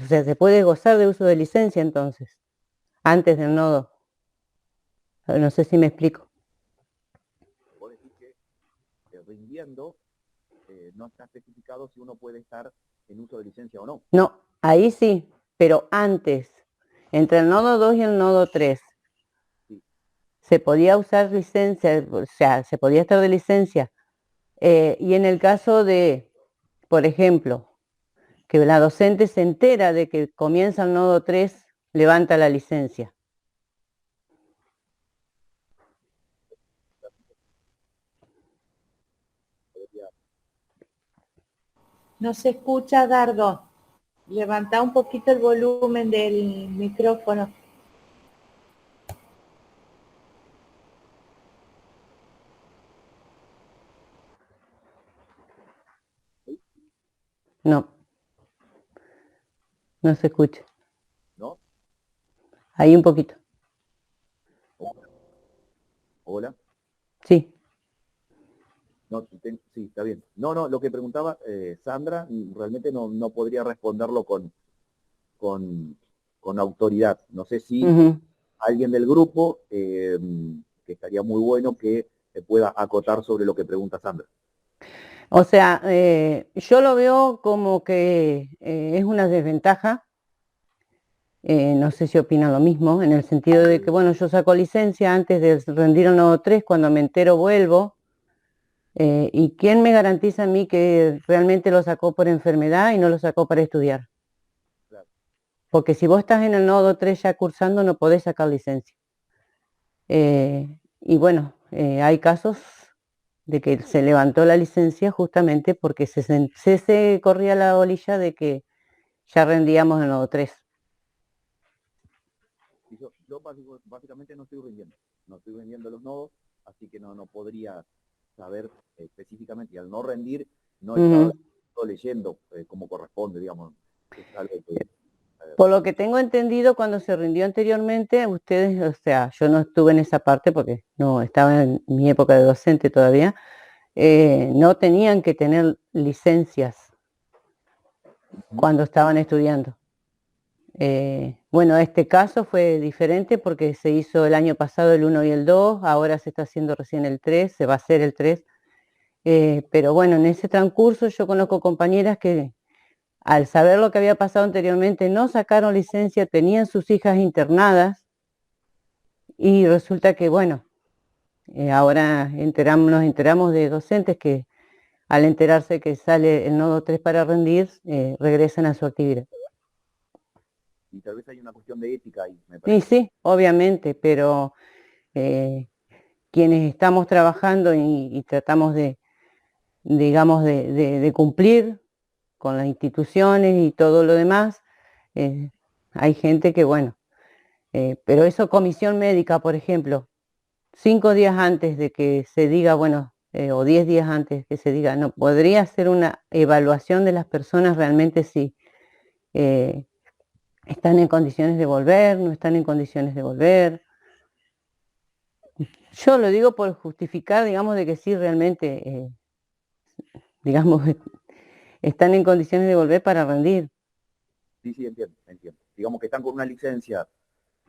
Speaker 4: sea, se puede gozar de uso de licencia entonces, antes del nodo. No sé si me explico.
Speaker 1: Vos decís que rindiendo no está especificado si uno puede estar en uso de licencia o no.
Speaker 4: No, ahí sí, pero antes, entre el nodo 2 y el nodo 3, sí, se podía usar licencia, o sea, se podía estar de licencia. Y en el caso de, por ejemplo, que la docente se entera de que comienza el nodo 3, levanta la licencia.
Speaker 2: No se escucha, Dardo. Levanta un poquito el volumen del micrófono.
Speaker 4: No, no se escucha.
Speaker 1: ¿No?
Speaker 4: Ahí un poquito.
Speaker 1: Hola.
Speaker 4: Sí.
Speaker 1: No, sí, está bien. No, lo que preguntaba Sandra, realmente no podría responderlo con autoridad. No sé si alguien del grupo, que estaría muy bueno que pueda acotar sobre lo que pregunta Sandra.
Speaker 4: O sea, yo lo veo como que es una desventaja. No sé si opinan lo mismo, en el sentido de que, bueno, yo saco licencia antes de rendir el nodo 3, cuando me entero vuelvo. ¿Y quién me garantiza a mí que realmente lo sacó por enfermedad y no lo sacó para estudiar?
Speaker 1: Claro.
Speaker 4: Porque si vos estás en el nodo 3 ya cursando, no podés sacar licencia. Y bueno, hay casos de que se levantó la licencia justamente porque se corría la bolilla de que ya rendíamos el nodo 3.
Speaker 1: Y yo básicamente no estoy vendiendo los nodos, así que no podría saber específicamente, y al no rendir, no he estado leyendo como corresponde, digamos. Es algo que,
Speaker 4: por lo que tengo entendido, cuando se rindió anteriormente, ustedes, o sea, yo no estuve en esa parte porque no estaba en mi época de docente todavía, no tenían que tener licencias cuando estaban estudiando. Bueno, este caso fue diferente porque se hizo el año pasado el 1 y el 2, ahora se está haciendo recién el 3, se va a hacer el 3. Pero bueno, en ese transcurso yo conozco compañeras que al saber lo que había pasado anteriormente no sacaron licencia, tenían sus hijas internadas y resulta que, bueno, ahora nos enteramos de docentes que al enterarse que sale el nodo 3 para rendir, regresan a su actividad.
Speaker 1: y tal vez hay una cuestión de ética ahí, me
Speaker 4: Sí,
Speaker 1: parece.
Speaker 4: sí, obviamente, pero quienes estamos trabajando y tratamos de, digamos, de cumplir con las instituciones y todo lo demás, hay gente que, bueno, pero eso comisión médica, por ejemplo, 5 días antes de que se diga, bueno, o 10 días antes que se diga, no, podría hacer una evaluación de las personas realmente si están en condiciones de volver, no están en condiciones de volver. Yo lo digo por justificar, digamos, de que sí realmente, digamos, están en condiciones de volver para rendir.
Speaker 1: Sí, entiendo. Digamos que están con una licencia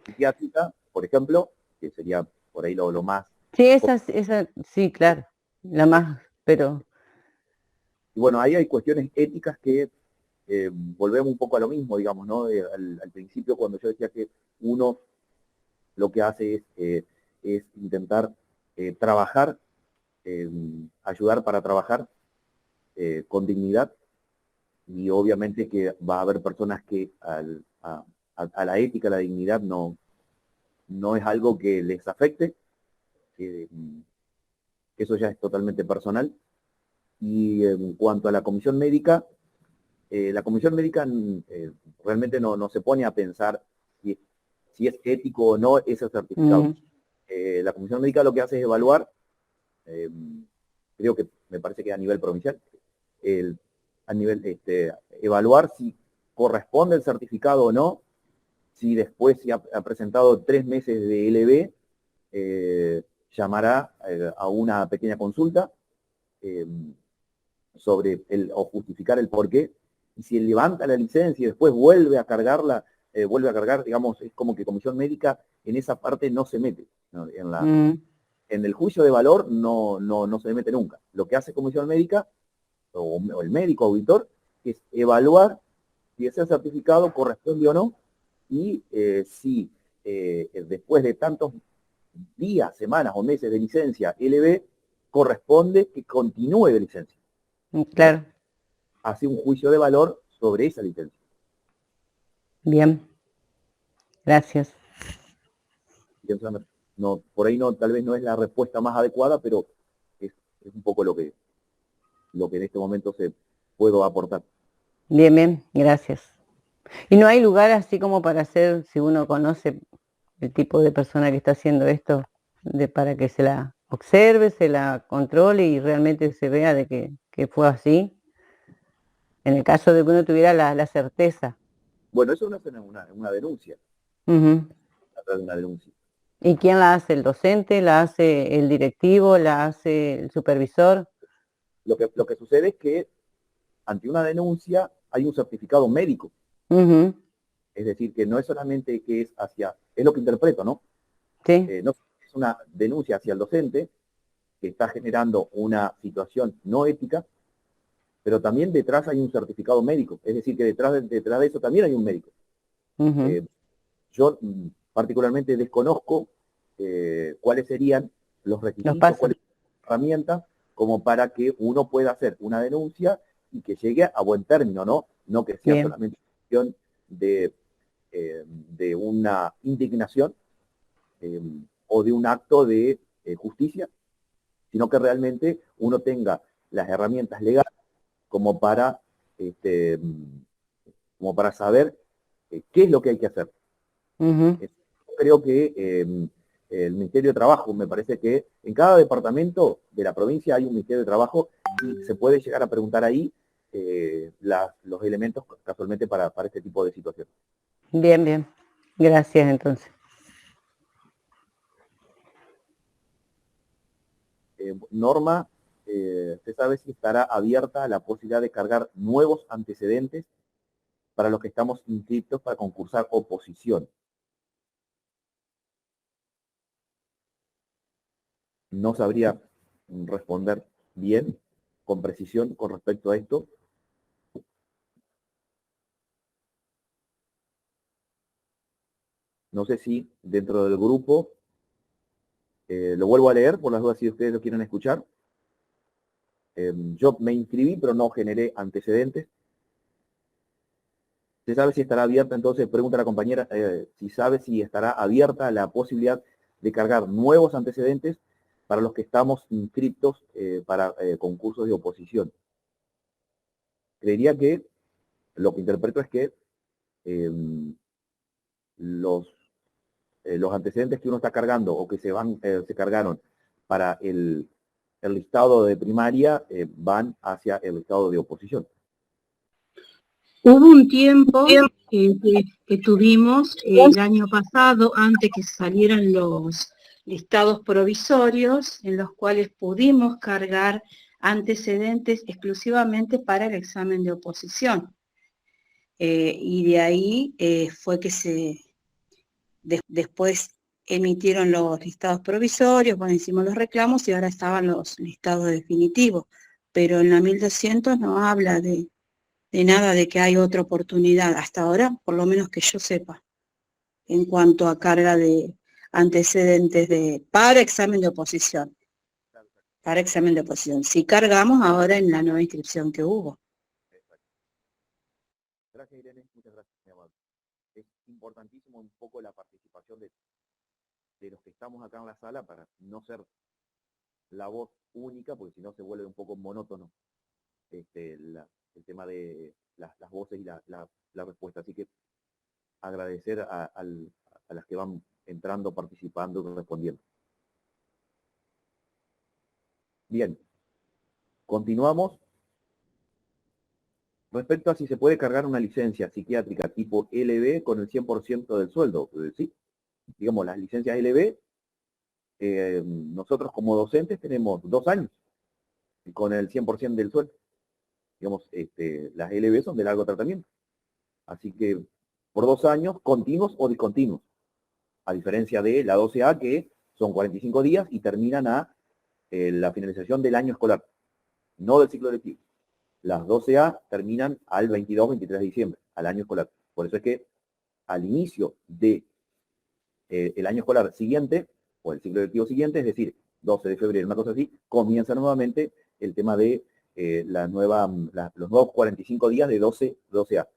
Speaker 1: psiquiátrica, por ejemplo, que sería por ahí lo más.
Speaker 4: Sí, esa, sí, claro, la más, pero...
Speaker 1: Y bueno, ahí hay cuestiones éticas que volvemos un poco a lo mismo, digamos, ¿no? Al principio, cuando yo decía que uno lo que hace es intentar trabajar, ayudar para trabajar con dignidad, y obviamente que va a haber personas que a la ética, a la dignidad no es algo que les afecte, que eso ya es totalmente personal. Y en cuanto a la comisión médica realmente no se pone a pensar si es ético o no ese certificado. La comisión médica lo que hace es evaluar, creo que me parece que a nivel provincial, evaluar si corresponde el certificado o no, si después se ha presentado 3 meses de LB, llamará a una pequeña consulta sobre o justificar el porqué, y si levanta la licencia y después vuelve a cargar, digamos, es como que comisión médica en esa parte no se mete, ¿no? En el juicio de valor no se mete nunca. Lo que hace comisión médica o el médico auditor es evaluar si ese certificado corresponde o no, y si después de tantos días, semanas o meses de licencia LB, corresponde que continúe de licencia.
Speaker 4: Claro.
Speaker 1: Hace un juicio de valor sobre esa licencia.
Speaker 4: Bien. Gracias.
Speaker 1: No, por ahí tal vez no es la respuesta más adecuada, pero es un poco lo que en este momento se puedo aportar.
Speaker 4: Bien, gracias. ¿Y no hay lugar así como para hacer, si uno conoce el tipo de persona que está haciendo esto, para que se la observe, se la controle y realmente se vea de que fue así? en el caso de que uno tuviera la certeza.
Speaker 1: Bueno, eso no es una denuncia,
Speaker 4: Ujú.
Speaker 1: a través de una denuncia.
Speaker 4: ¿Y quién la hace? ¿El docente? ¿La hace el directivo? ¿La hace el supervisor?
Speaker 1: Lo que sucede es que ante una denuncia hay un certificado médico.
Speaker 4: Ujú.
Speaker 1: Es decir, que no es solamente que es hacia, es lo que interpreto, ¿no?
Speaker 4: Sí,
Speaker 1: No es una denuncia hacia el docente que está generando una situación no ética, pero también detrás hay un certificado médico. Es decir, que detrás de eso también hay un médico.
Speaker 4: ujú.
Speaker 1: Yo particularmente desconozco cuáles serían los
Speaker 4: Los
Speaker 1: requisitos,
Speaker 4: pasos.
Speaker 1: cuáles son las herramientas como para que uno pueda hacer una denuncia y que llegue a buen término, ¿no? No que sea
Speaker 4: Bien,
Speaker 1: solamente cuestión de una indignación o de un acto de justicia, sino que realmente uno tenga las herramientas legales como para, este, como para saber qué es lo que hay que hacer.
Speaker 4: ujú.
Speaker 1: Creo que el Ministerio de Trabajo, me parece que en cada departamento de la provincia hay un Ministerio de Trabajo y se puede llegar a preguntar ahí los elementos casualmente para este tipo de situaciones.
Speaker 4: Bien, bien. Gracias, entonces.
Speaker 1: Norma, ¿usted sabe si estará abierta la posibilidad de cargar nuevos antecedentes para los que estamos inscritos para concursar oposición? No sabría responder bien, con precisión, con respecto a esto. No sé si dentro del grupo, lo vuelvo a leer por las dudas si ustedes lo quieren escuchar. Yo me inscribí, pero no generé antecedentes. ¿Se sabe si estará abierta? Entonces, pregunta a la compañera, si sabe si estará abierta la posibilidad de cargar nuevos antecedentes para los que estamos inscritos para concursos de oposición. Creería que lo que interpreto es que eh, los antecedentes que uno está cargando o que se cargaron para el listado de primaria van hacia el listado de oposición.
Speaker 5: Hubo un tiempo que tuvimos el año pasado, antes que salieran los listados provisorios, en los cuales pudimos cargar antecedentes exclusivamente para el examen de oposición. Y de ahí fue que después emitieron los listados provisorios, bueno, hicimos los reclamos y ahora estaban los listados definitivos. Pero en la 1200 no habla de nada de que hay otra oportunidad, hasta ahora, por lo menos que yo sepa, en cuanto a carga de antecedentes para examen de oposición. Para examen de oposición. Si cargamos ahora en la nueva inscripción que hubo.
Speaker 1: Gracias, Irene. Muchas gracias, mi amable. Es importantísimo un poco la participación de los que estamos acá en la sala para no ser la voz única, porque si no se vuelve un poco monótono el tema de las voces y la respuesta. Así que agradecer a las que van entrando, participando y respondiendo. Bien, continuamos. Respecto a si se puede cargar una licencia psiquiátrica tipo LB con el 100% del sueldo. Sí, digamos, las licencias LB, nosotros como docentes tenemos 2 años con el 100% del sueldo. Digamos, las LB son de largo tratamiento. Así que por 2 años, continuos o discontinuos. A diferencia de la 12A, que son 45 días y terminan a la finalización del año escolar, no del ciclo lectivo. Las 12A terminan al 22-23 de diciembre, al año escolar. Por eso es que al inicio de el año escolar siguiente, o el ciclo lectivo siguiente, es decir, 12 de febrero, una cosa así, comienza nuevamente el tema de los nuevos 45 días de 12A.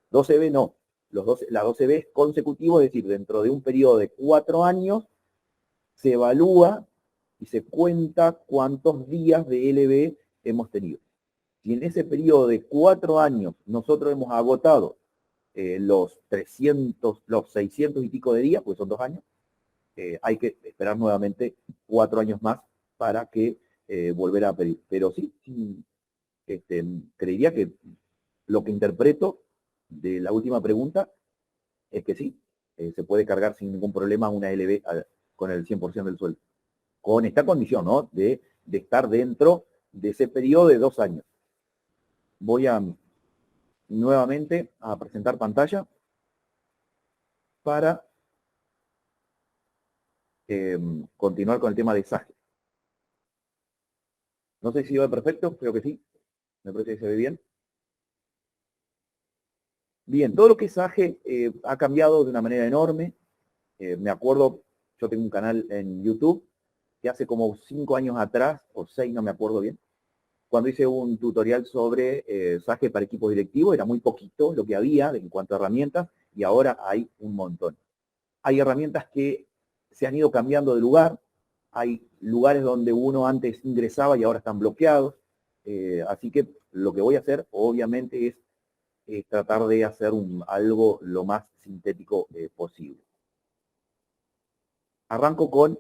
Speaker 1: 12B no, la 12B es consecutivo, es decir, dentro de un periodo de 4 años se evalúa y se cuenta cuántos días de LB hemos tenido. Si en ese periodo de 4 años nosotros hemos agotado los 600 y pico de días, pues son 2 años, hay que esperar nuevamente 4 años más para que volver a pedir. Pero sí, creería que lo que interpreto de la última pregunta es que sí, se puede cargar sin ningún problema una LB con el 100% del sueldo. Con esta condición, ¿no? De estar dentro de ese periodo de 2 años. Voy a nuevamente a presentar pantalla para continuar con el tema de SAGE. No sé si va perfecto, creo que sí. Me parece que se ve bien. Bien, todo lo que es SAGE ha cambiado de una manera enorme. Me acuerdo, yo tengo un canal en YouTube que hace como 5 años atrás, o 6, no me acuerdo bien, cuando hice un tutorial sobre SAGE para equipos directivos, era muy poquito lo que había en cuanto a herramientas, y ahora hay un montón. Hay herramientas que se han ido cambiando de lugar, hay lugares donde uno antes ingresaba y ahora están bloqueados, así que lo que voy a hacer, obviamente, es tratar de hacer algo lo más sintético posible. Arranco con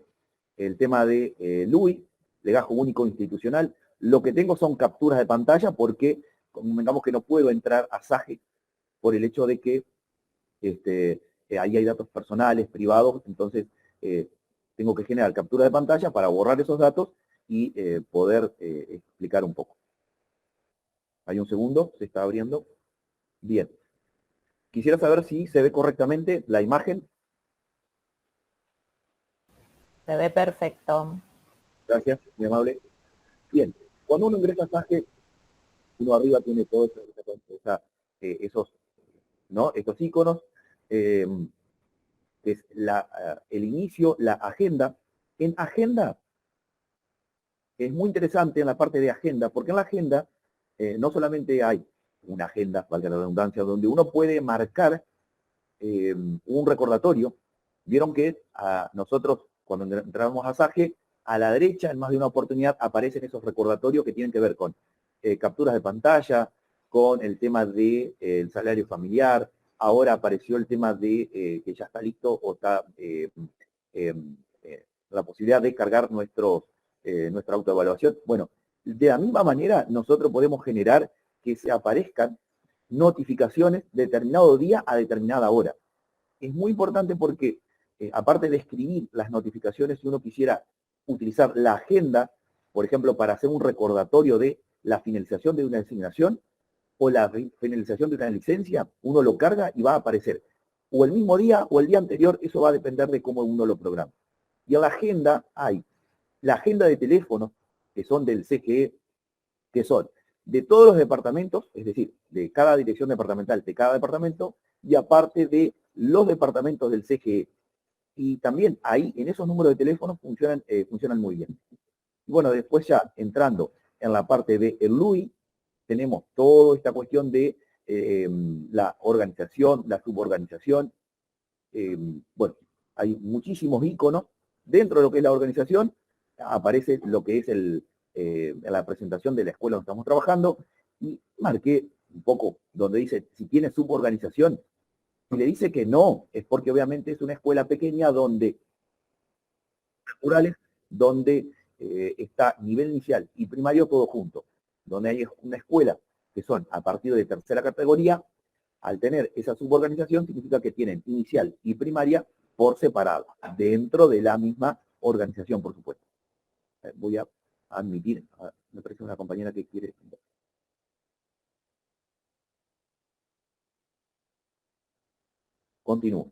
Speaker 1: el tema de LUI, legajo único institucional. Lo que tengo son capturas de pantalla porque, convengamos que no puedo entrar a SAGE por el hecho de que ahí hay datos personales, privados, entonces tengo que generar captura de pantalla para borrar esos datos y poder explicar un poco. Hay un segundo, se está abriendo. Bien. Quisiera saber si se ve correctamente la imagen.
Speaker 2: Se ve perfecto.
Speaker 1: Gracias, muy amable. Bien, cuando uno ingresa a SAGE, uno arriba tiene todos esos, ¿no? Estos iconos, que es el inicio, la agenda. En agenda, es muy interesante en la parte de agenda, porque en la agenda no solamente hay una agenda, valga la redundancia, donde uno puede marcar un recordatorio. Vieron que nosotros, cuando entramos a SAGE, a la derecha, en más de una oportunidad, aparecen esos recordatorios que tienen que ver con capturas de pantalla, con el tema del salario familiar. Ahora apareció el tema de que ya está listo o está la posibilidad de cargar nuestra autoevaluación. Bueno, de la misma manera, nosotros podemos generar que se aparezcan notificaciones de determinado día a determinada hora. Es muy importante porque, aparte de escribir las notificaciones, si uno quisiera utilizar la agenda, por ejemplo, para hacer un recordatorio de la finalización de una designación o la finalización de una licencia, uno lo carga y va a aparecer o el mismo día o el día anterior, eso va a depender de cómo uno lo programa. Y en la agenda hay la agenda de teléfono, que son del CGE, que son de todos los departamentos, es decir, de cada dirección departamental de cada departamento, y aparte de los departamentos del CGE. Y también ahí, en esos números de teléfono, funcionan muy bien. Y bueno, después ya entrando en la parte de el LUI, tenemos toda esta cuestión de la organización, la suborganización. Bueno, hay muchísimos iconos. Dentro de lo que es la organización, aparece lo que es la presentación de la escuela donde estamos trabajando, y marqué un poco donde dice si tiene suborganización. Si le dice que no, es porque obviamente es una escuela pequeña donde está nivel inicial y primario todo junto, donde hay una escuela que son a partir de tercera categoría. Al tener esa suborganización significa que tienen inicial y primaria por separado, dentro de la misma organización, por supuesto. Voy a admitir, me parece una compañera que quiere. Continúo.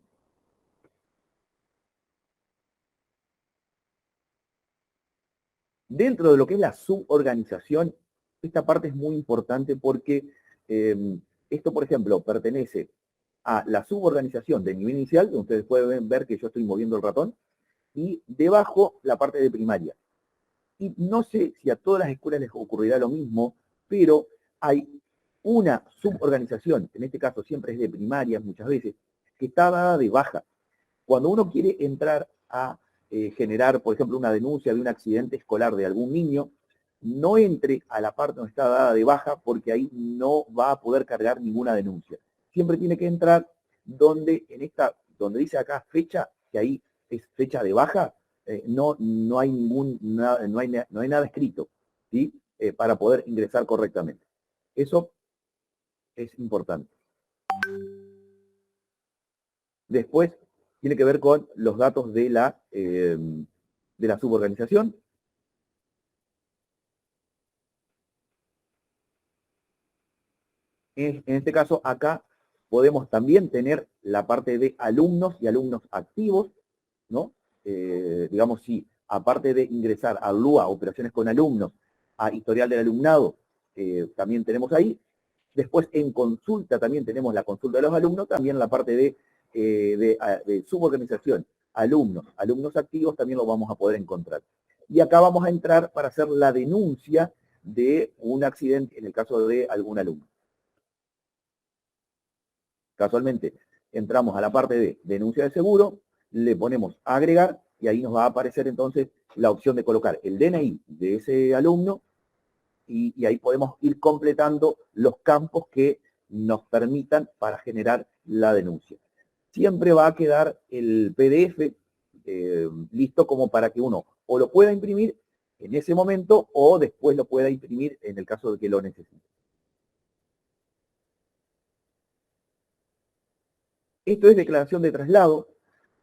Speaker 1: Dentro de lo que es la suborganización, esta parte es muy importante porque esto, por ejemplo, pertenece a la suborganización de nivel inicial, donde ustedes pueden ver que yo estoy moviendo el ratón, y debajo la parte de primaria. Y no sé si a todas las escuelas les ocurrirá lo mismo, pero hay una suborganización, en este caso siempre es de primaria muchas veces, que está dada de baja. Cuando uno quiere entrar a generar, por ejemplo, una denuncia de un accidente escolar de algún niño, no entre a la parte donde está dada de baja porque ahí no va a poder cargar ninguna denuncia. Siempre tiene que entrar donde dice acá fecha, que ahí es fecha de baja, no hay nada escrito, ¿sí? Para poder ingresar correctamente. Eso es importante. Después tiene que ver con los datos de la suborganización. En este caso, acá podemos también tener la parte de alumnos y alumnos activos, ¿no? Digamos, si aparte de ingresar a LUA, operaciones con alumnos, a historial del alumnado, también tenemos ahí. Después en consulta también tenemos la consulta de los alumnos, también la parte de suborganización, alumnos activos también lo vamos a poder encontrar. Y acá vamos a entrar para hacer la denuncia de un accidente en el caso de algún alumno. Casualmente, entramos a la parte de denuncia de seguro, le ponemos agregar y ahí nos va a aparecer entonces la opción de colocar el DNI de ese alumno y ahí podemos ir completando los campos que nos permitan para generar la denuncia. Siempre va a quedar el PDF listo como para que uno o lo pueda imprimir en ese momento o después lo pueda imprimir en el caso de que lo necesite. Esto es declaración de traslado,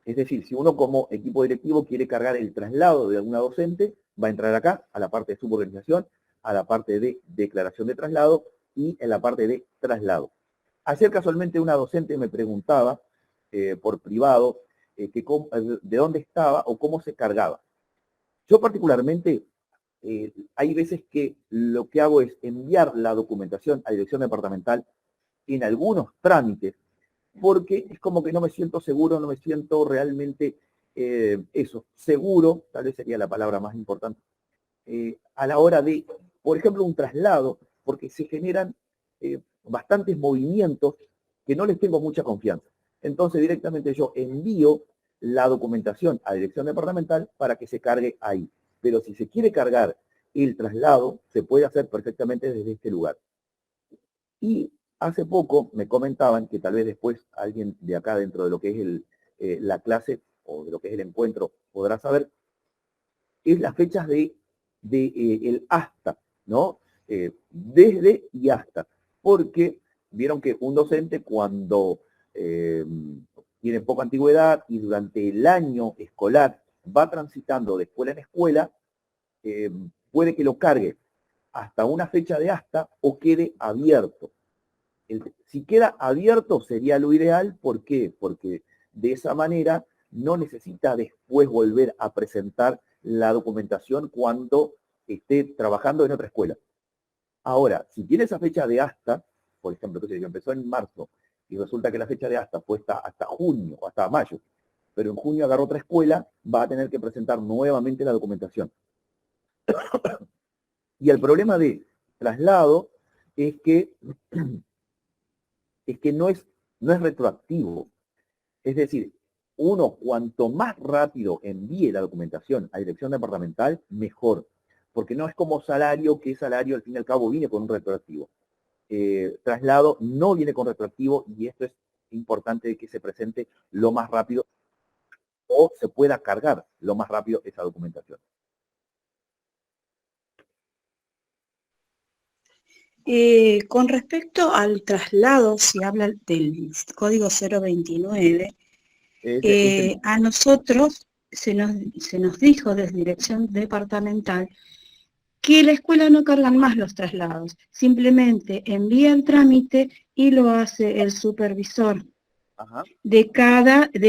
Speaker 1: es decir, si uno como equipo directivo quiere cargar el traslado de alguna docente, va a entrar acá, a la parte de suborganización, a la parte de declaración de traslado y en la parte de traslado. Ayer casualmente una docente me preguntaba por privado de dónde estaba o cómo se cargaba. Yo particularmente, hay veces que lo que hago es enviar la documentación a dirección departamental en algunos trámites, porque es como que no me siento seguro, no me siento realmente seguro, tal vez sería la palabra más importante, a la hora de, por ejemplo, un traslado, porque se generan bastantes movimientos que no les tengo mucha confianza. Entonces directamente yo envío la documentación a dirección departamental para que se cargue ahí. Pero si se quiere cargar el traslado, se puede hacer perfectamente desde este lugar. Y hace poco me comentaban que tal vez después alguien de acá dentro de lo que es la clase o de lo que es el encuentro podrá saber, es las fechas de el hasta, ¿no? Desde y hasta. Porque vieron que un docente cuando tiene poca antigüedad y durante el año escolar va transitando de escuela en escuela, puede que lo cargue hasta una fecha de hasta o quede abierto. Si queda abierto sería lo ideal, ¿por qué? Porque de esa manera no necesita después volver a presentar la documentación cuando esté trabajando en otra escuela. Ahora, si tiene esa fecha de hasta, por ejemplo, que empezó en marzo y resulta que la fecha de hasta fue hasta junio o hasta mayo, pero en junio agarró otra escuela, va a tener que presentar nuevamente la documentación. Y el problema de traslado es que no es retroactivo. Es decir, uno cuanto más rápido envíe la documentación a dirección departamental, mejor. Porque no es como salario, que salario al fin y al cabo viene con un retroactivo. Traslado no viene con retroactivo y esto es importante que se presente lo más rápido o se pueda cargar lo más rápido esa documentación.
Speaker 5: Con respecto al traslado, si habla del código 029, a nosotros se nos dijo desde dirección departamental que la escuela no cargan más los traslados, simplemente envía el trámite y lo hace el supervisor. Ajá. de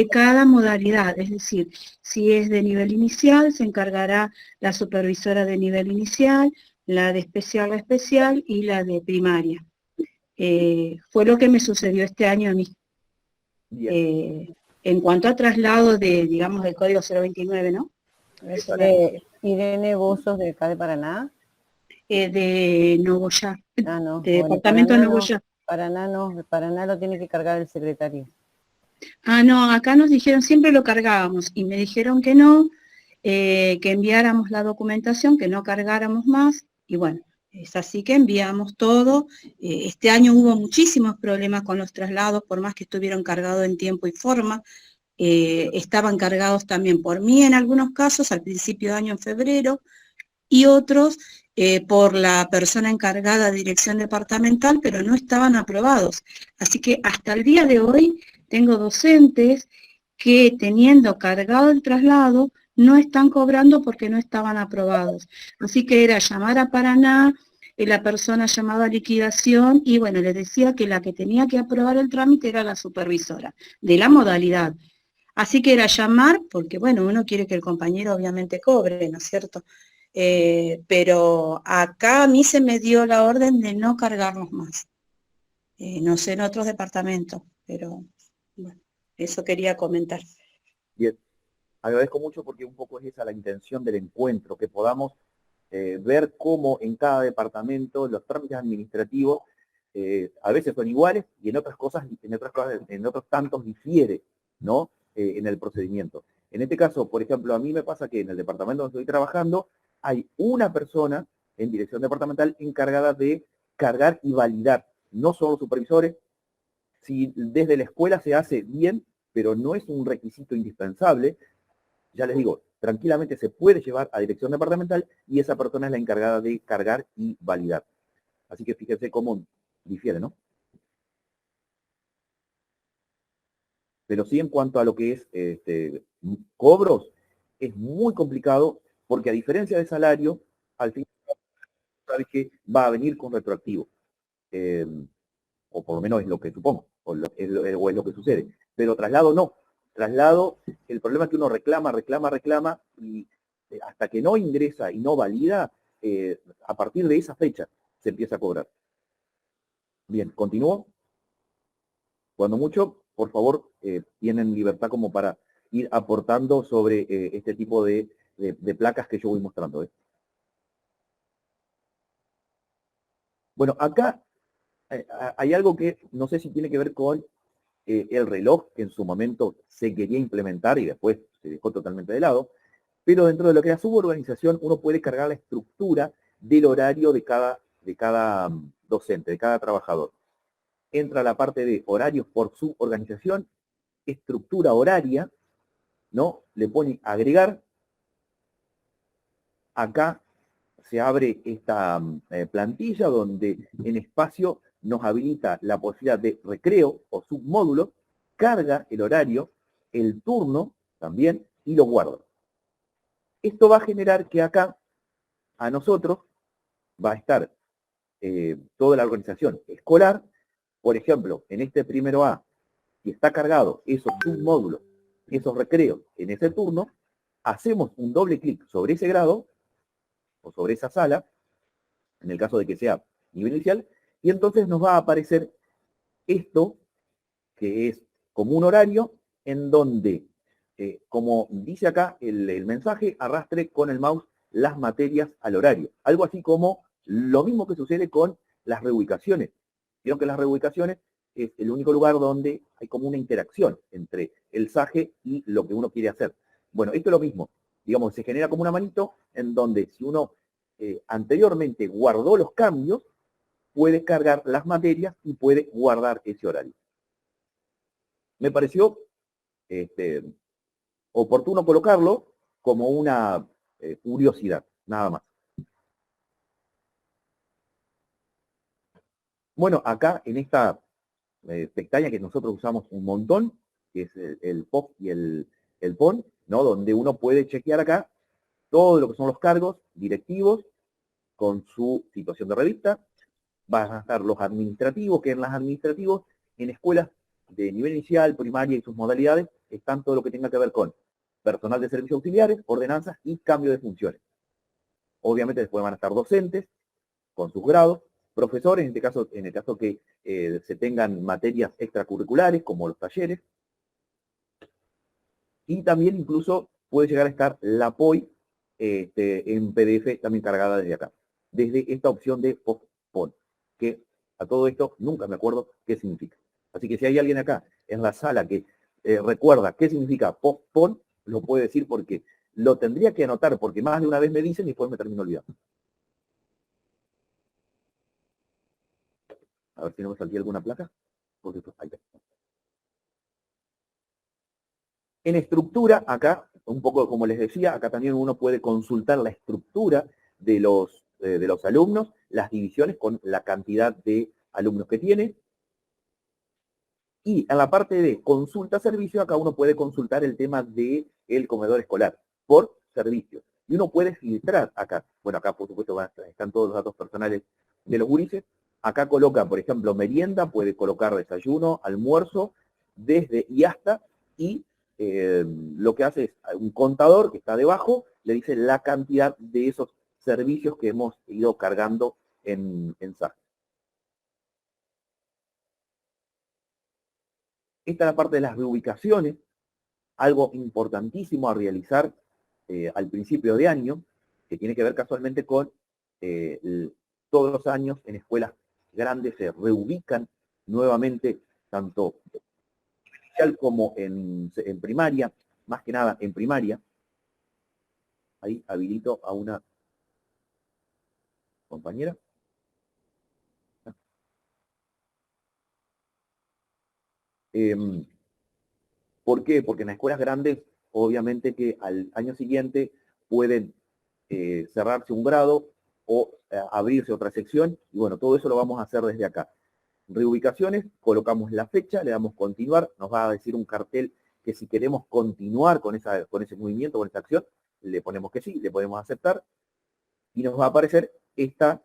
Speaker 5: cada modalidad, es decir, si es de nivel inicial, se encargará la supervisora de nivel inicial, la de especial a especial y la de primaria. Fue lo que me sucedió este año a mí. En cuanto a traslado digamos, del código 029, ¿no?
Speaker 4: Irene, ¿vos sos de acá de Paraná?
Speaker 5: De Nogoyá,
Speaker 4: no.
Speaker 5: De bueno, departamento de Nogoyá.
Speaker 4: Paraná lo tiene que cargar el secretario.
Speaker 5: No, acá nos dijeron, siempre lo cargábamos, y me dijeron que no, que enviáramos la documentación, que no cargáramos más, y bueno, es así que enviamos todo. Este año hubo muchísimos problemas con los traslados, por más que estuvieron cargados en tiempo y forma. Estaban cargados también por mí en algunos casos, al principio de año en febrero, y otros por la persona encargada de dirección departamental, pero no estaban aprobados. Así que hasta el día de hoy tengo docentes que, teniendo cargado el traslado, no están cobrando porque no estaban aprobados. Así que era llamar a Paraná, la persona llamaba a liquidación y bueno, les decía que la que tenía que aprobar el trámite era la supervisora de la modalidad. Así que era llamar, porque bueno, uno quiere que el compañero obviamente cobre, ¿no es cierto? Pero acá a mí se me dio la orden de no cargarlos más. No sé en otros departamentos, pero bueno, eso quería comentar.
Speaker 1: Bien, agradezco mucho porque un poco es esa la intención del encuentro, que podamos ver cómo en cada departamento los trámites administrativos a veces son iguales y en otras cosas, en otros tantos difiere, ¿no? En el procedimiento. En este caso, por ejemplo, a mí me pasa que en el departamento donde estoy trabajando hay una persona en dirección departamental encargada de cargar y validar. No son los supervisores. Si desde la escuela se hace bien, pero no es un requisito indispensable, ya les digo, tranquilamente se puede llevar a dirección departamental y esa persona es la encargada de cargar y validar. Así que fíjense cómo difiere, ¿no? Pero sí en cuanto a lo que es cobros, es muy complicado porque a diferencia de salario, al fin sabes que va a venir con retroactivo. O por lo menos es lo que supongo, o es lo que sucede. Pero traslado no. Traslado, el problema es que uno reclama, y hasta que no ingresa y no valida, a partir de esa fecha se empieza a cobrar. Bien, continúo. Cuando mucho, por favor, tienen libertad como para ir aportando sobre este tipo de placas que yo voy mostrando. Bueno, acá hay algo que no sé si tiene que ver con el reloj, que en su momento se quería implementar y después se dejó totalmente de lado, pero dentro de lo que es la suborganización uno puede cargar la estructura del horario de cada docente, de cada trabajador. Entra la parte de horarios por suborganización, estructura horaria, ¿no? Le pone agregar. Acá se abre esta plantilla donde en espacio nos habilita la posibilidad de recreo o submódulo, carga el horario, el turno también y lo guardo. Esto va a generar que acá a nosotros va a estar toda la organización escolar. Por ejemplo, en este primero A, si está cargado esos submódulos, esos recreos en ese turno, hacemos un doble clic sobre ese grado o sobre esa sala, en el caso de que sea nivel inicial, y entonces nos va a aparecer esto, que es como un horario, en donde, como dice acá el mensaje, arrastre con el mouse las materias al horario. Algo así como lo mismo que sucede con las reubicaciones. Vieron que las reubicaciones es el único lugar donde hay como una interacción entre el SAGE y lo que uno quiere hacer. Bueno, esto es lo mismo. Digamos, se genera como una manito en donde si uno anteriormente guardó los cambios, puede cargar las materias y puede guardar ese horario. Me pareció oportuno colocarlo como una curiosidad, nada más. Bueno, acá en esta pestaña que nosotros usamos un montón, que es el POP y el PON, ¿no? Donde uno puede chequear acá todo lo que son los cargos directivos con su situación de revista. Van a estar los administrativos, que en los administrativos, en escuelas de nivel inicial, primaria y sus modalidades, están todo lo que tenga que ver con personal de servicios auxiliares, ordenanzas y cambio de funciones. Obviamente después van a estar docentes con sus grados, profesores, en el caso que se tengan materias extracurriculares, como los talleres, y también incluso puede llegar a estar la POI en PDF también cargada desde acá, desde esta opción de PON, que a todo esto nunca me acuerdo qué significa. Así que si hay alguien acá en la sala que recuerda qué significa PON, lo puede decir porque lo tendría que anotar, porque más de una vez me dicen y después me termino olvidando. A ver si no me salía alguna placa. Porque ahí está. En estructura, acá, un poco como les decía, acá también uno puede consultar la estructura de los alumnos, las divisiones con la cantidad de alumnos que tiene. Y en la parte de consulta servicio, acá uno puede consultar el tema del comedor escolar por servicio. Y uno puede filtrar acá. Bueno, acá por supuesto están todos los datos personales de los gurises. Acá coloca, por ejemplo, merienda, puede colocar desayuno, almuerzo, desde y hasta, y lo que hace es un contador que está debajo, le dice la cantidad de esos servicios que hemos ido cargando en SAC. Esta es la parte de las reubicaciones, algo importantísimo a realizar al principio de año, que tiene que ver casualmente con todos los años en escuelas grandes se reubican nuevamente, tanto inicial como en primaria, más que nada en primaria. Ahí habilito a una compañera. ¿Por qué? Porque en las escuelas grandes, obviamente que al año siguiente pueden cerrarse un grado o abrirse otra sección, y bueno, todo eso lo vamos a hacer desde acá. Reubicaciones, colocamos la fecha, le damos continuar, nos va a decir un cartel que si queremos continuar con ese movimiento, con esta acción, le ponemos que sí, le podemos aceptar, y nos va a aparecer esta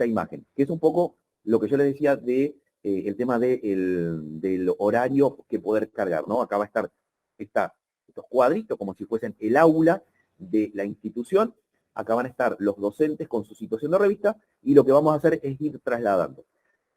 Speaker 1: imagen, que es un poco lo que yo les decía de el tema del horario que poder cargar, ¿no? Acá va a estar estos cuadritos como si fuesen el aula de la institución, acá van a estar los docentes con su situación de revista, y lo que vamos a hacer es ir trasladando.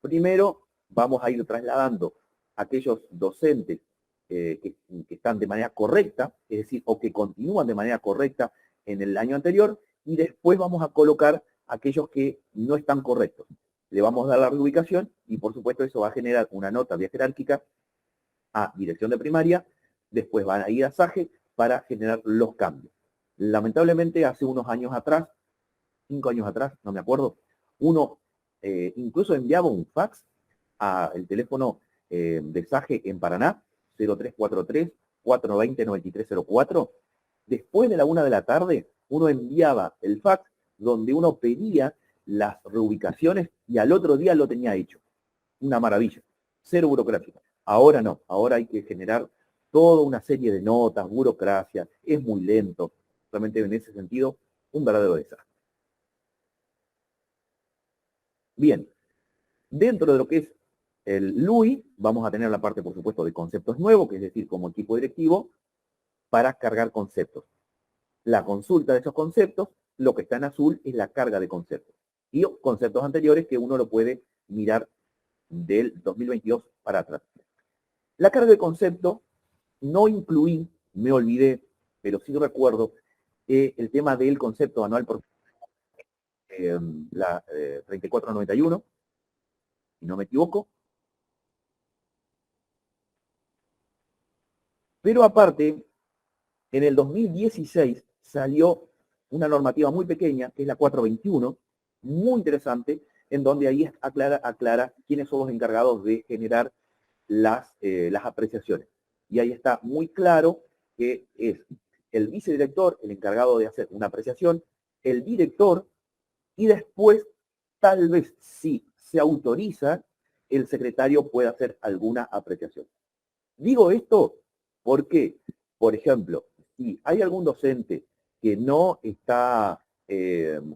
Speaker 1: Primero vamos a ir trasladando aquellos docentes que están de manera correcta, es decir, o que continúan de manera correcta en el año anterior, y después vamos a colocar aquellos que no están correctos. Le vamos a dar la reubicación y por supuesto eso va a generar una nota vía jerárquica a dirección de primaria, después van a ir a SAGE para generar los cambios. Lamentablemente hace unos años atrás, 5 años atrás, no me acuerdo, uno incluso enviaba un fax al teléfono de SAGE en Paraná, 0343-420-9304. Después de la 1 de la tarde, uno enviaba el fax donde uno pedía las reubicaciones y al otro día lo tenía hecho. Una maravilla, cero burocrática. Ahora no, ahora hay que generar toda una serie de notas, burocracia, es muy lento. Realmente en ese sentido, un verdadero desastre. Bien, dentro de lo que es el LUI, vamos a tener la parte, por supuesto, de conceptos nuevos, que es decir, como equipo directivo, para cargar conceptos. La consulta de esos conceptos, lo que está en azul es la carga de conceptos. Y conceptos anteriores que uno lo puede mirar del 2022 para atrás. La carga de concepto no incluí, me olvidé, pero sí recuerdo el tema del concepto anual por la 3491, si no me equivoco. Pero aparte, en el 2016 salió una normativa muy pequeña, que es la 421, muy interesante, en donde ahí aclara quiénes son los encargados de generar las apreciaciones. Y ahí está muy claro que es el vicedirector el encargado de hacer una apreciación, el director, y después, tal vez, si se autoriza, el secretario puede hacer alguna apreciación. Digo esto porque, por ejemplo, si hay algún docente que no está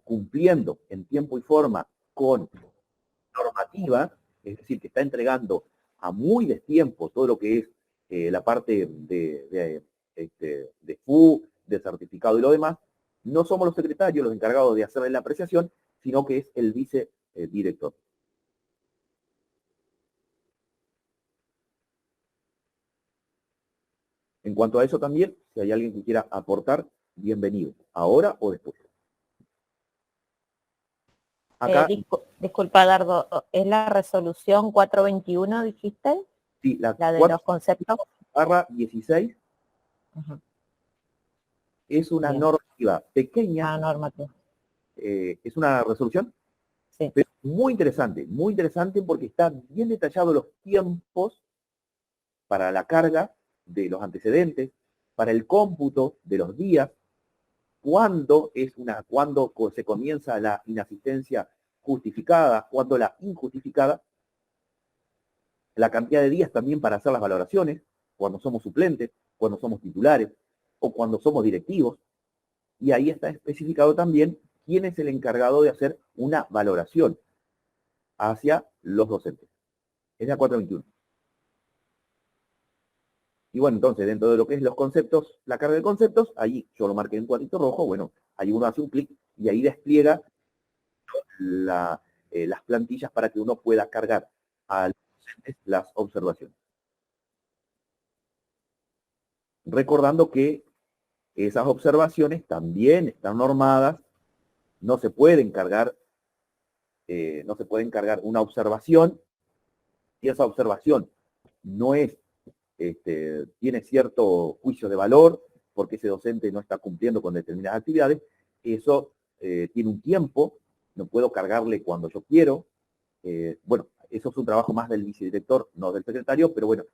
Speaker 1: cumpliendo en tiempo y forma con normativa, es decir, que está entregando a muy destiempo todo lo que es la parte de FU, de certificado y lo demás, no somos los secretarios los encargados de hacerle la apreciación, sino que es el vicedirector. En cuanto a eso también, si hay alguien que quiera aportar, bienvenido, ahora o después. Acá,
Speaker 2: disculpa, Dardo, ¿es la resolución 421, dijiste?
Speaker 1: sí, la
Speaker 2: de los conceptos.
Speaker 1: /16 es una
Speaker 2: Bien.
Speaker 1: normativa pequeña.
Speaker 2: Normativa.
Speaker 1: Es una resolución,
Speaker 2: sí,
Speaker 1: pero muy interesante porque está bien detallado los tiempos para la carga de los antecedentes, para el cómputo de los días, cuándo se comienza la inasistencia justificada, cuándo la injustificada, la cantidad de días también para hacer las valoraciones, cuando somos suplentes, cuando somos titulares o cuando somos directivos. Y ahí está especificado también quién es el encargado de hacer una valoración hacia los docentes. Es la 421. Y bueno, entonces, dentro de lo que es los conceptos, la carga de conceptos, ahí yo lo marqué en cuadrito rojo, bueno, ahí uno hace un clic y ahí despliega las plantillas para que uno pueda cargar a los docentes las observaciones. Recordando que esas observaciones también están normadas, no se pueden cargar una observación, y esa observación no es, tiene cierto juicio de valor, porque ese docente no está cumpliendo con determinadas actividades, eso tiene un tiempo, no puedo cargarle cuando yo quiero. Bueno, eso es un trabajo más del vicedirector, no del secretario, pero bueno,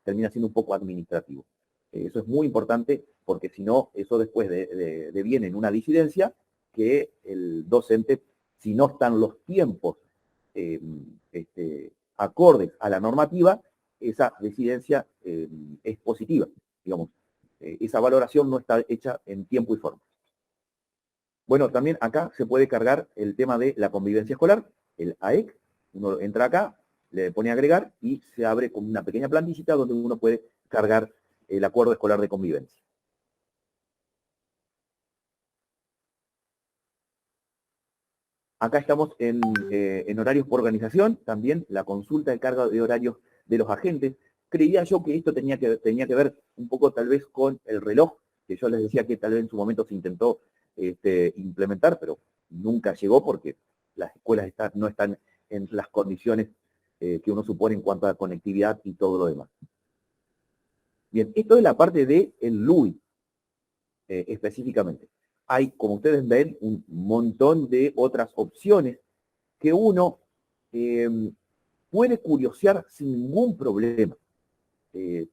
Speaker 1: termina siendo un poco administrativo. Eso es muy importante, porque si no, eso después deviene en una disidencia que el docente, si no están los tiempos acordes a la normativa, esa disidencia es positiva, digamos. Esa valoración no está hecha en tiempo y forma. Bueno, también acá se puede cargar el tema de la convivencia escolar, el AEC. Uno entra acá, le pone agregar y se abre como una pequeña plantillita donde uno puede cargar el acuerdo escolar de convivencia. Acá estamos en horarios por organización, también la consulta de carga de horarios de los agentes. Creía yo que esto tenía que ver un poco tal vez con el reloj, que yo les decía que tal vez en su momento se intentó implementar, pero nunca llegó porque las escuelas no están en las condiciones que uno supone en cuanto a conectividad y todo lo demás. Bien, esto es la parte del LUI, específicamente. Hay, como ustedes ven, un montón de otras opciones que uno puede curiosear sin ningún problema.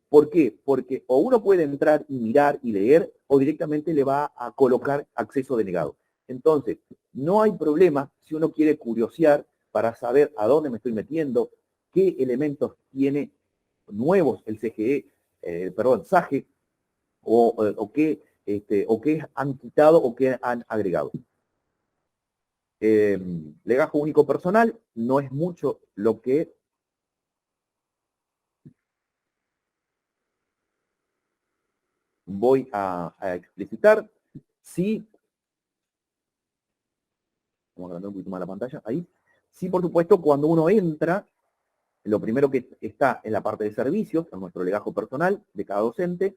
Speaker 1: ¿Por qué? Porque o uno puede entrar y mirar y leer, o directamente le va a colocar acceso denegado. Entonces, no hay problema si uno quiere curiosear para saber a dónde me estoy metiendo, qué elementos tiene nuevos el CGE, SAGE, o qué han quitado o qué han agregado. Legajo único personal no es mucho lo que voy a explicitar. Sí, vamos a agrandar un poquito más la pantalla, ahí. Sí, por supuesto, cuando uno entra, lo primero que está en la parte de servicios, en nuestro legajo personal de cada docente,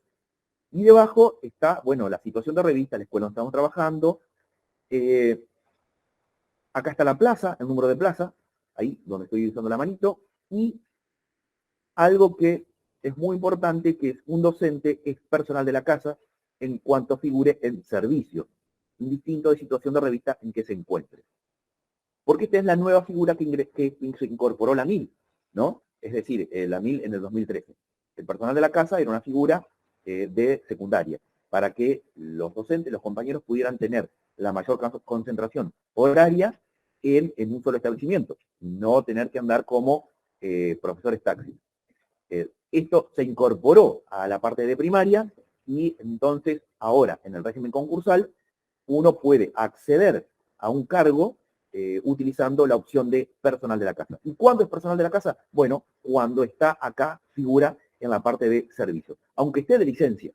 Speaker 1: y debajo está, bueno, la situación de revista, la escuela donde estamos trabajando. Acá está la plaza, el número de plaza, ahí donde estoy usando la manito, y algo que es muy importante, que es un docente es personal de la casa en cuanto figure en servicio, indistinto de situación de revista en que se encuentre. Porque esta es la nueva figura que se incorporó la MIL, ¿no? Es decir, la MIL en el 2013. El personal de la casa era una figura de secundaria, para que los docentes, los compañeros pudieran tener la mayor concentración horaria en un solo establecimiento, no tener que andar como profesores taxis. Esto se incorporó a la parte de primaria y entonces ahora en el régimen concursal uno puede acceder a un cargo utilizando la opción de personal de la casa. ¿Y cuándo es personal de la casa? Bueno, cuando está acá, figura en la parte de servicios. Aunque esté de licencia.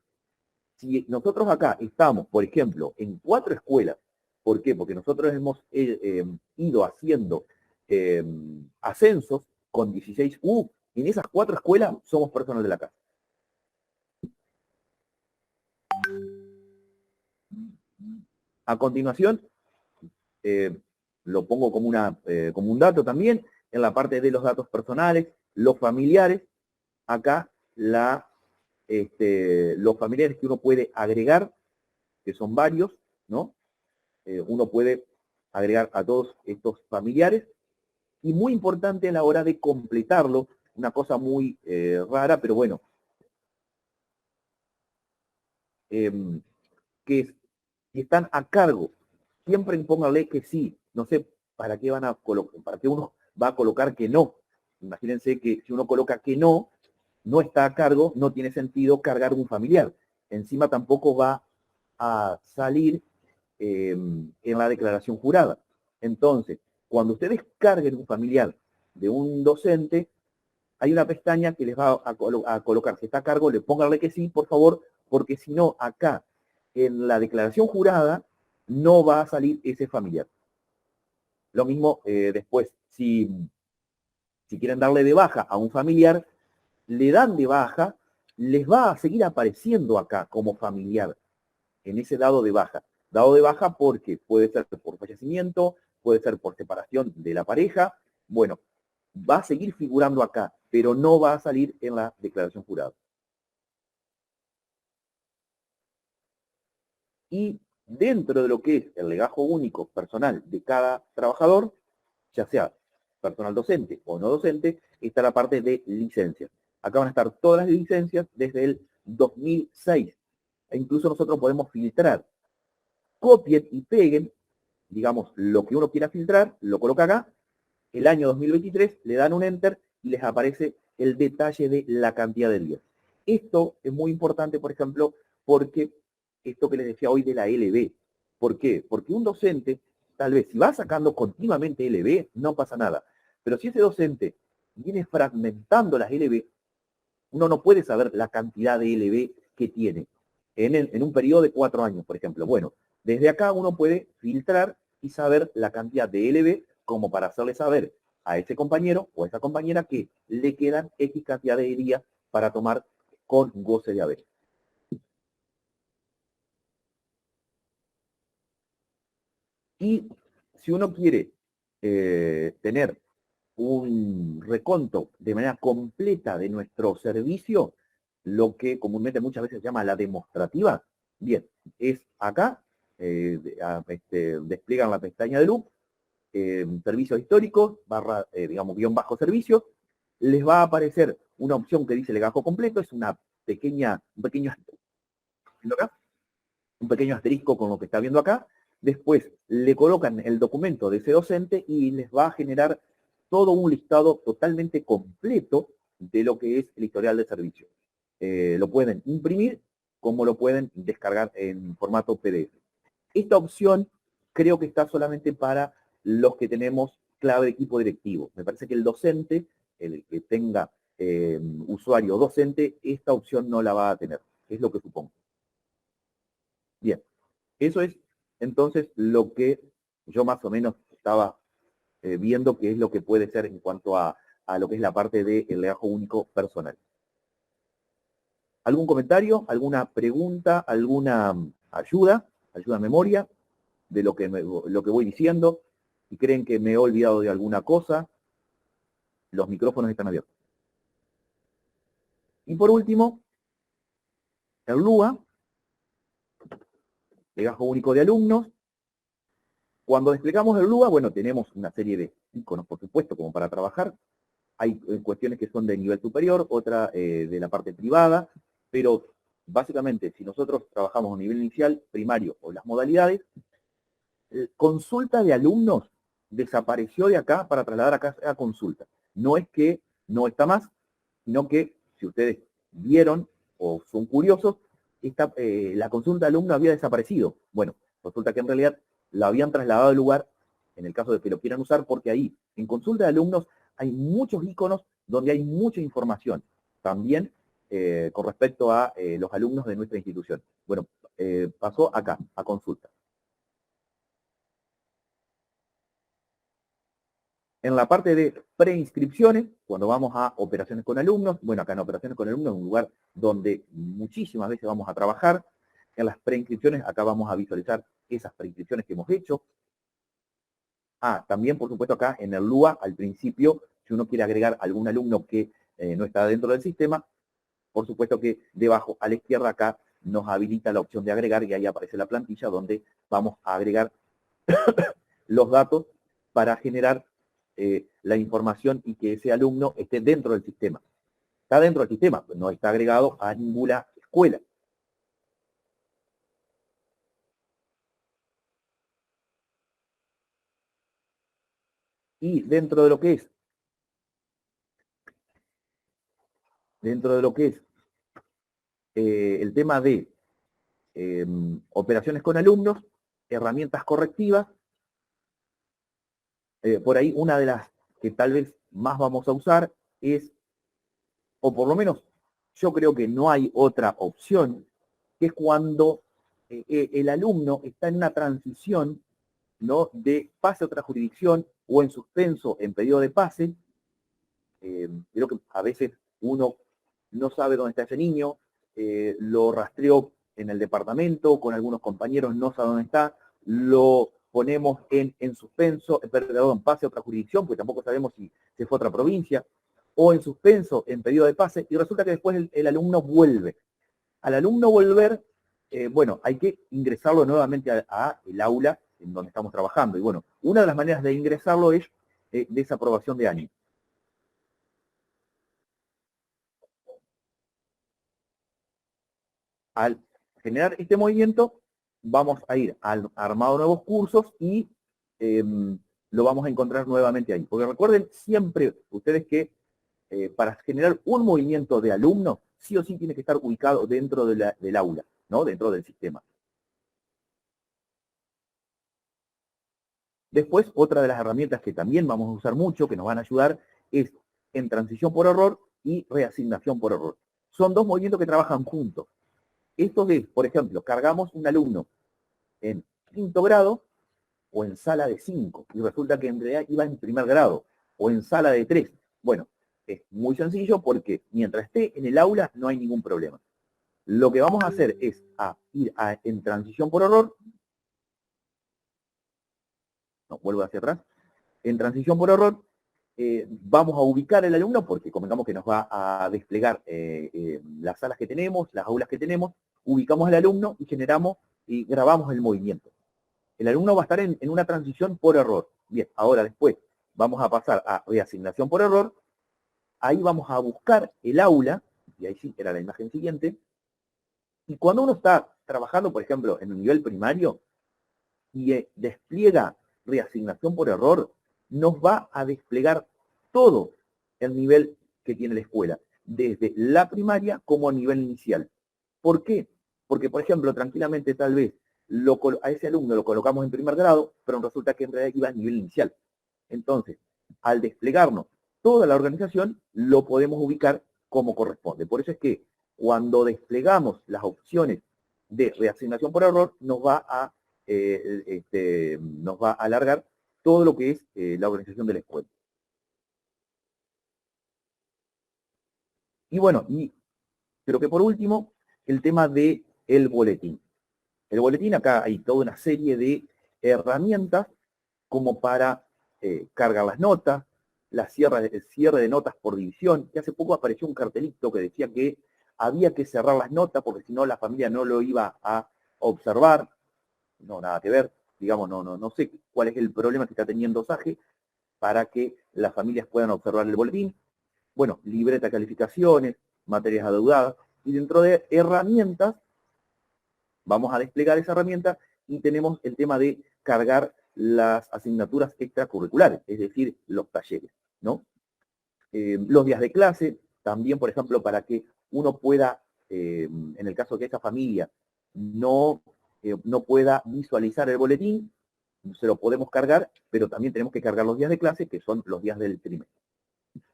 Speaker 1: Si nosotros acá estamos, por ejemplo, en 4 escuelas, ¿por qué? Porque nosotros hemos ido haciendo ascensos con 16U, en esas 4 escuelas somos personal de la casa. A continuación, lo pongo como un dato también, en la parte de los datos personales, los familiares, acá los familiares que uno puede agregar, que son varios, ¿no? Uno puede agregar a todos estos familiares, y muy importante a la hora de completarlo, una cosa muy rara, pero bueno, que es y están a cargo, siempre pónganle que sí. No sé para qué van a colocar, para qué uno va a colocar que no. Imagínense que si uno coloca que no, no está a cargo, no tiene sentido cargar un familiar. Encima tampoco va a salir en la declaración jurada. Entonces, cuando ustedes carguen un familiar de un docente, hay una pestaña que les va a colocar, si está a cargo, le pónganle que sí, por favor, porque si no, acá, en la declaración jurada, no va a salir ese familiar. Lo mismo después, si quieren darle de baja a un familiar, le dan de baja, les va a seguir apareciendo acá como familiar, en ese dado de baja. Dado de baja porque puede ser por fallecimiento, puede ser por separación de la pareja. Bueno, va a seguir figurando acá, pero no va a salir en la declaración jurada. Y dentro de lo que es el legajo único personal de cada trabajador, ya sea personal docente o no docente, está la parte de licencias. Acá van a estar todas las licencias desde el 2006. E incluso nosotros podemos filtrar. Copien y peguen, digamos, lo que uno quiera filtrar, lo coloca acá, el año 2023, le dan un enter y les aparece el detalle de la cantidad de días. Esto es muy importante, por ejemplo, porque esto que les decía hoy de la LB. ¿Por qué? Porque un docente, tal vez, si va sacando continuamente LB, no pasa nada. Pero si ese docente viene fragmentando las LB, uno no puede saber la cantidad de LB que tiene en un periodo de 4 años, por ejemplo. Bueno, desde acá uno puede filtrar y saber la cantidad de LB como para hacerle saber a ese compañero o a esa compañera que le quedan X cantidad de días para tomar con goce de haber. Y si uno quiere tener un reconto de manera completa de nuestro servicio, lo que comúnmente muchas veces se llama la demostrativa, bien, es acá, despliegan la pestaña de loop, servicios históricos, digamos, guión bajo servicios, les va a aparecer una opción que dice legajo completo, es un pequeño asterisco con lo que está viendo acá. Después le colocan el documento de ese docente y les va a generar todo un listado totalmente completo de lo que es el historial de servicio. Lo pueden imprimir como lo pueden descargar en formato PDF. Esta opción creo que está solamente para los que tenemos clave de equipo directivo. Me parece que el docente, el que tenga usuario docente, esta opción no la va a tener. Es lo que supongo. Bien, eso es entonces lo que yo más o menos estaba viendo que es lo que puede ser en cuanto a lo que es la parte del legajo único personal. ¿Algún comentario, alguna pregunta, alguna ayuda a memoria de lo que voy diciendo? Si creen que me he olvidado de alguna cosa, los micrófonos están abiertos. Y por último, el LUA, legajo único de alumnos. Cuando desplegamos el LUA, bueno, tenemos una serie de iconos, por supuesto, como para trabajar. Hay cuestiones que son de nivel superior, otra de la parte privada, pero básicamente, si nosotros trabajamos a nivel inicial, primario o las modalidades, consulta de alumnos desapareció de acá para trasladar acá a consulta. No es que no está más, sino que, si ustedes vieron o son curiosos, la consulta de alumnos había desaparecido. Bueno, resulta que en realidad la habían trasladado al lugar, en el caso de que lo quieran usar, porque ahí, en consulta de alumnos, hay muchos iconos donde hay mucha información. También con respecto a los alumnos de nuestra institución. Bueno, pasó acá, a consulta. En la parte de preinscripciones, cuando vamos a operaciones con alumnos, bueno, acá en operaciones con alumnos es un lugar donde muchísimas veces vamos a trabajar. En las preinscripciones, acá vamos a visualizar esas preinscripciones que hemos hecho. También, por supuesto, acá en el LUA, al principio, si uno quiere agregar algún alumno que no está dentro del sistema, por supuesto que debajo a la izquierda acá nos habilita la opción de agregar y ahí aparece la plantilla donde vamos a agregar los datos para generar la información y que ese alumno esté dentro del sistema. Está dentro del sistema, no está agregado a ninguna escuela. Y dentro de lo que es el tema de operaciones con alumnos, herramientas correctivas, por ahí una de las que tal vez más vamos a usar es, o por lo menos yo creo que no hay otra opción, que es cuando el alumno está en una transición, ¿no?, de pase a otra jurisdicción o en suspenso en pedido de pase. Creo que a veces uno no sabe dónde está ese niño, lo rastreó en el departamento, con algunos compañeros no sabe dónde está, lo ponemos en suspenso, perdón, pase a otra jurisdicción, porque tampoco sabemos si se fue a otra provincia, o en suspenso en pedido de pase, y resulta que después el alumno vuelve. Al alumno volver, bueno, hay que ingresarlo nuevamente a el aula en donde estamos trabajando. Y bueno, una de las maneras de ingresarlo es desaprobación de año. Al generar este movimiento, vamos a ir al armado nuevos cursos y lo vamos a encontrar nuevamente ahí. Porque recuerden siempre ustedes que para generar un movimiento de alumno, sí o sí tiene que estar ubicado dentro del aula, ¿no?, dentro del sistema. Después, otra de las herramientas que también vamos a usar mucho, que nos van a ayudar, es en transición por error y reasignación por error. Son dos movimientos que trabajan juntos. Esto es, por ejemplo, cargamos un alumno en 5º grado o en sala de 5, y resulta que en realidad iba en 1er grado, o en sala de 3. Bueno, es muy sencillo porque mientras esté en el aula no hay ningún problema. Lo que vamos a hacer es ir en transición por error. No, vuelvo hacia atrás. En transición por error, vamos a ubicar el alumno porque comentamos que nos va a desplegar las salas que tenemos, las aulas que tenemos, ubicamos al alumno y generamos y grabamos el movimiento. El alumno va a estar en una transición por error. Bien, ahora después vamos a pasar a reasignación por error. Ahí vamos a buscar el aula, y ahí sí, era la imagen siguiente. Y cuando uno está trabajando, por ejemplo, en un nivel primario, y despliega reasignación por error, nos va a desplegar todo el nivel que tiene la escuela, desde la primaria como a nivel inicial. ¿Por qué? Porque, por ejemplo, tranquilamente tal vez a ese alumno lo colocamos en 1er grado, pero resulta que en realidad iba a nivel inicial. Entonces, al desplegarnos toda la organización, lo podemos ubicar como corresponde. Por eso es que cuando desplegamos las opciones de reasignación por error, nos va a alargar todo lo que es la organización de la escuela. Y bueno, y creo que por último, el tema del boletín. El boletín, acá hay toda una serie de herramientas como para cargar las notas, el cierre de notas por división, que hace poco apareció un cartelito que decía que había que cerrar las notas porque si no la familia no lo iba a observar. No, nada que ver, digamos, no sé cuál es el problema que está teniendo SAGE para que las familias puedan observar el boletín. Bueno, libreta de calificaciones, materias adeudadas, y dentro de herramientas, vamos a desplegar esa herramienta y tenemos el tema de cargar las asignaturas extracurriculares, es decir, los talleres, ¿no? Los días de clase, también, por ejemplo, para que uno pueda, en el caso de que esa familia no pueda visualizar el boletín, se lo podemos cargar, pero también tenemos que cargar los días de clase, que son los días del trimestre.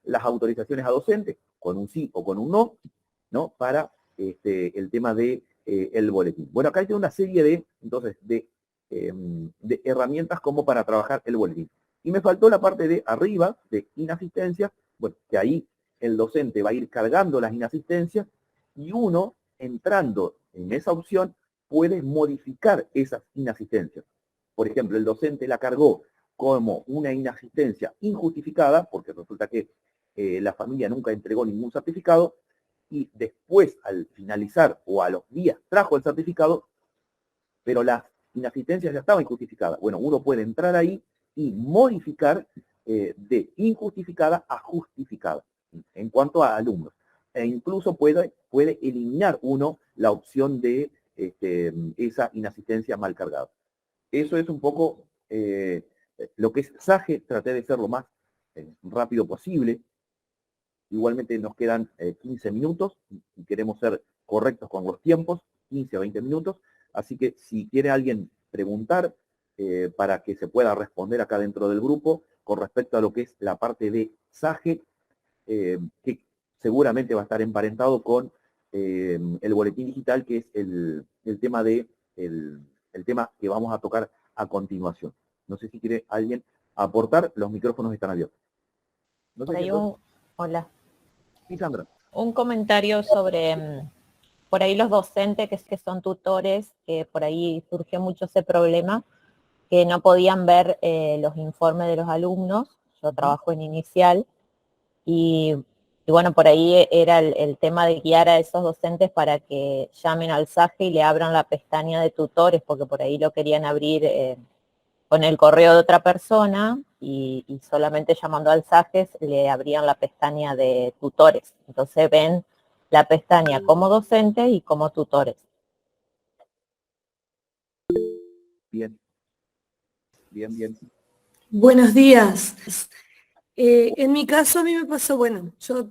Speaker 1: Las autorizaciones a docentes, con un sí o con un no, ¿no?, para el tema de el boletín. Bueno, acá hay una serie de, entonces, de herramientas como para trabajar el boletín. Y me faltó la parte de arriba, de inasistencia, bueno, que ahí el docente va a ir cargando las inasistencias y uno, entrando en esa opción, puede modificar esas inasistencias. Por ejemplo, el docente la cargó como una inasistencia injustificada, porque resulta que la familia nunca entregó ningún certificado, y después, al finalizar o a los días, trajo el certificado, pero las inasistencias ya estaban injustificadas. Bueno, uno puede entrar ahí y modificar de injustificada a justificada en cuanto a alumnos. E incluso puede eliminar uno la opción de esa inasistencia mal cargada. Eso es un poco Lo que es SAGE, traté de ser lo más rápido posible. Igualmente nos quedan 15 minutos y queremos ser correctos con los tiempos, 15 a 20 minutos. Así que si quiere alguien preguntar para que se pueda responder acá dentro del grupo con respecto a lo que es la parte de SAGE, que seguramente va a estar emparentado con el boletín digital, que es el tema el tema que vamos a tocar a continuación. No sé si quiere alguien aportar, los micrófonos están abiertos. No sé
Speaker 6: Hola.
Speaker 1: Sí, Sandra.
Speaker 6: Un comentario sobre, por ahí los docentes que son tutores, que por ahí surgió mucho ese problema, que no podían ver los informes de los alumnos. Yo trabajo en inicial y bueno, por ahí era el tema de guiar a esos docentes para que llamen al SAGE y le abran la pestaña de tutores, porque por ahí lo querían abrir con el correo de otra persona y solamente llamando al SAGE le abrían la pestaña de tutores. Entonces ven la pestaña como docente y como tutores.
Speaker 1: Bien. Bien.
Speaker 7: Buenos días. En mi caso a mí me pasó, bueno, yo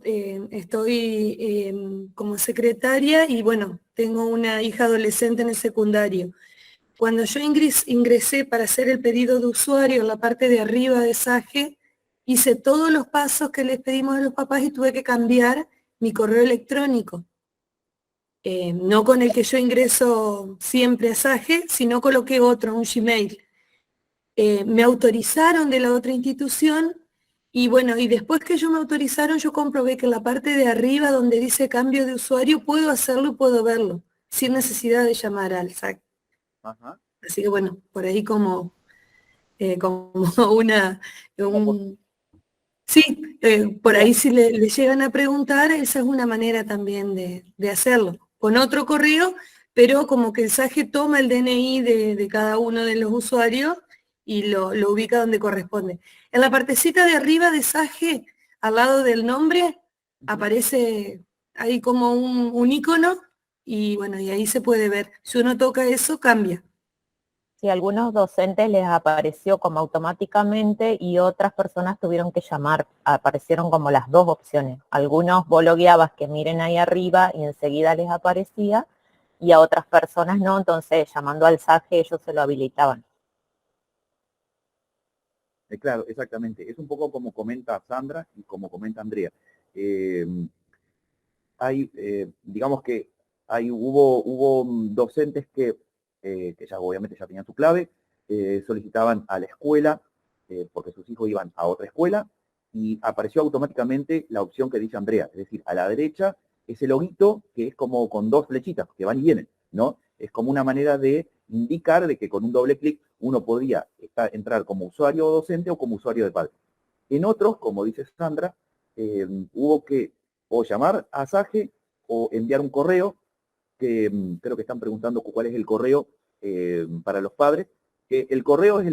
Speaker 7: estoy como secretaria y bueno, tengo una hija adolescente en el secundario. Cuando yo ingresé para hacer el pedido de usuario en la parte de arriba de SAGE, hice todos los pasos que les pedimos a los papás y tuve que cambiar mi correo electrónico. No con el que yo ingreso siempre a SAGE, sino coloqué otro, un Gmail. Me autorizaron de la otra institución y bueno, y después que ellos me autorizaron, yo comprobé que en la parte de arriba donde dice cambio de usuario, puedo hacerlo y puedo verlo, sin necesidad de llamar al SAC.
Speaker 1: Ajá.
Speaker 7: Así que bueno, por ahí como sí, por ahí si le llegan a preguntar, esa es una manera también de hacerlo, con otro correo, pero como que el SAGE toma el DNI de cada uno de los usuarios y lo ubica donde corresponde. En la partecita de arriba de SAGE, al lado del nombre, aparece ahí como un icono y bueno, y ahí se puede ver. Si uno toca eso, cambia.
Speaker 6: Sí, a algunos docentes les apareció como automáticamente y otras personas tuvieron que llamar, aparecieron como las dos opciones. Algunos vos lo guiabas que miren ahí arriba y enseguida les aparecía, y a otras personas no, entonces llamando al SAGE ellos se lo habilitaban.
Speaker 1: Claro, exactamente. Es un poco como comenta Sandra y como comenta Andrea. Digamos que hubo docentes que ya obviamente ya tenían su clave, solicitaban a la escuela, porque sus hijos iban a otra escuela, y apareció automáticamente la opción que dice Andrea, es decir, a la derecha ese loguito que es como con dos flechitas que van y vienen, ¿no? Es como una manera de indicar de que con un doble clic uno podía entrar como usuario docente o como usuario de padre. En otros, como dice Sandra, hubo que o llamar a SAGE o enviar un correo, que creo que están preguntando cuál es el correo para los padres. El correo es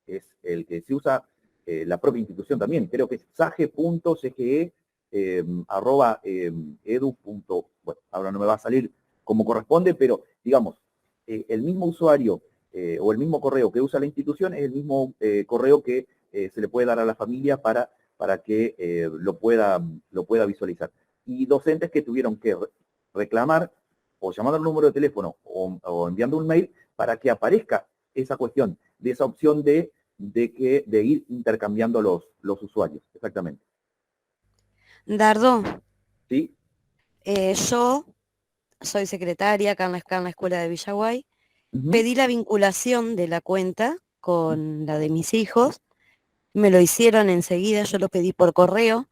Speaker 1: es el que se usa la propia institución también. Creo que es sage.cge@edu. Bueno, ahora no me va a salir como corresponde, pero digamos, el mismo usuario o el mismo correo que usa la institución es el mismo correo que se le puede dar a la familia para que lo pueda visualizar. Y docentes que tuvieron que reclamar o llamando al número de teléfono o enviando un mail para que aparezca esa cuestión de esa opción de ir intercambiando los usuarios. Exactamente.
Speaker 8: Dardo.
Speaker 1: ¿Sí?
Speaker 8: Yo soy secretaria acá en la escuela de Villaguay. Pedí la vinculación de la cuenta con la de mis hijos. Me lo hicieron enseguida, yo lo pedí por correo,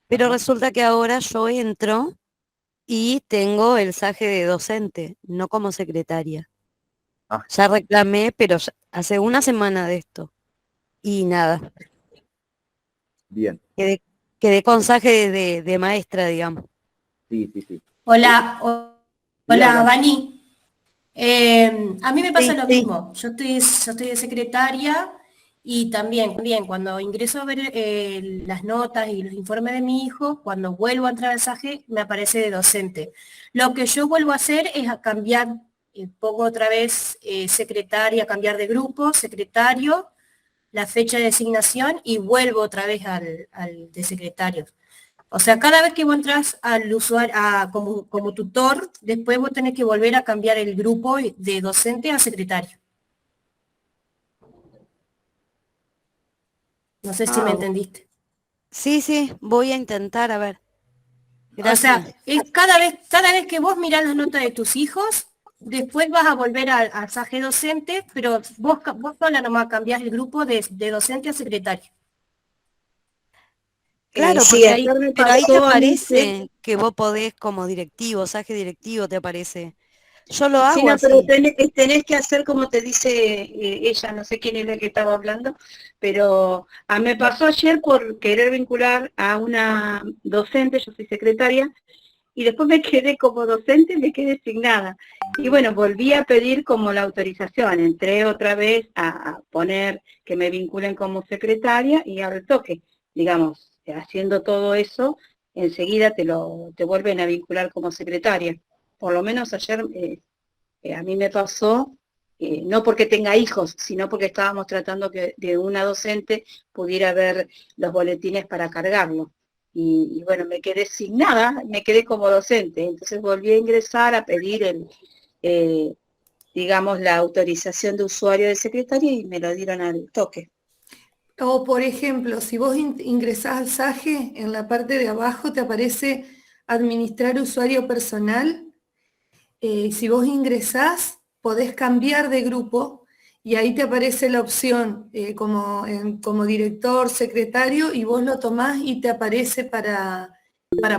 Speaker 8: pero resulta que ahora yo entro y tengo el SAGE de docente, no como secretaria. Ya reclamé, pero hace una semana de esto. Y nada.
Speaker 1: Bien.
Speaker 8: Quedé con SAGE de maestra, digamos.
Speaker 1: Sí.
Speaker 9: Hola, Vani. A mí me pasa lo mismo. Yo estoy de secretaria y también cuando ingreso a ver las notas y los informes de mi hijo, cuando vuelvo a entrar al SAGE, me aparece de docente. Lo que yo vuelvo a hacer es a cambiar pongo otra vez secretaria, cambiar de grupo, secretario, la fecha de designación y vuelvo otra vez al de secretarios. O sea, cada vez que vos entras al usuario como tutor, después vos tenés que volver a cambiar el grupo de docente a secretario. No sé si me entendiste.
Speaker 8: Sí, sí, voy a intentar, a ver.
Speaker 9: Gracias. O sea, es cada vez que vos mirás las notas de tus hijos, después vas a volver al SAGE docente, pero vos sola nomás cambiás el grupo de docente a secretario.
Speaker 8: Claro,
Speaker 5: sí,
Speaker 8: porque pero ahí te aparece
Speaker 5: sí.
Speaker 8: que vos podés como directivo, SAGE directivo te aparece. Yo lo
Speaker 5: Sí,
Speaker 8: hago
Speaker 5: no,
Speaker 8: así.
Speaker 5: pero tenés que hacer como te dice ella, no sé quién es la que estaba hablando, pero me pasó ayer por querer vincular a una docente, yo soy secretaria, y después me quedé como docente, me quedé asignada. Y bueno, volví a pedir como la autorización, entré otra vez a poner que me vinculen como secretaria y al toque, digamos, haciendo todo eso, enseguida te vuelven a vincular como secretaria. Por lo menos ayer a mí me pasó, no porque tenga hijos, sino porque estábamos tratando que de una docente pudiera ver los boletines para cargarlo. Y bueno, me quedé sin nada, me quedé como docente. Entonces volví a ingresar a pedir digamos, la autorización de usuario de secretaria y me lo dieron al toque.
Speaker 7: O por ejemplo, si vos ingresás al SAGE, en la parte de abajo te aparece administrar usuario personal. Si vos ingresás, podés cambiar de grupo y ahí te aparece la opción como director, secretario, y vos lo tomás y te aparece para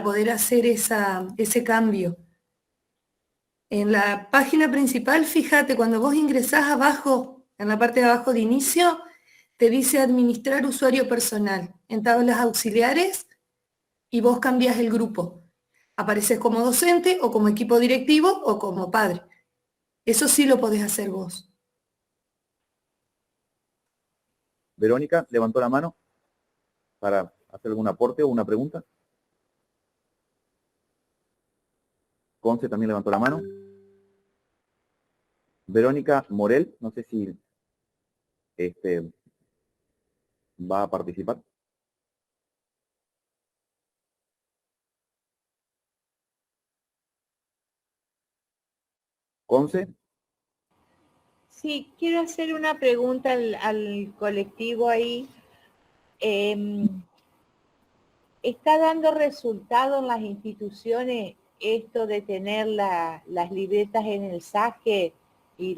Speaker 7: poder hacer ese cambio. En la página principal, fíjate, cuando vos ingresás abajo, en la parte de abajo de inicio, te dice administrar usuario personal en tablas auxiliares y vos cambias el grupo. Apareces como docente o como equipo directivo o como padre. Eso sí lo podés hacer vos.
Speaker 1: Verónica levantó la mano para hacer algún aporte o una pregunta. Conce también levantó la mano. Verónica Morel, no sé si va a participar. Conce.
Speaker 2: Sí, quiero hacer una pregunta al colectivo ahí. ¿Está dando resultado en las instituciones esto de tener las libretas en el SAGE y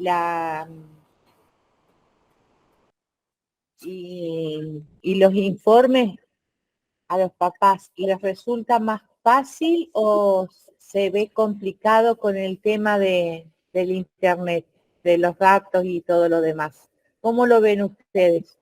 Speaker 2: y los informes a los papás? ¿Les resulta más fácil o se ve complicado con el tema del internet, de los datos y todo lo demás? ¿Cómo lo ven ustedes?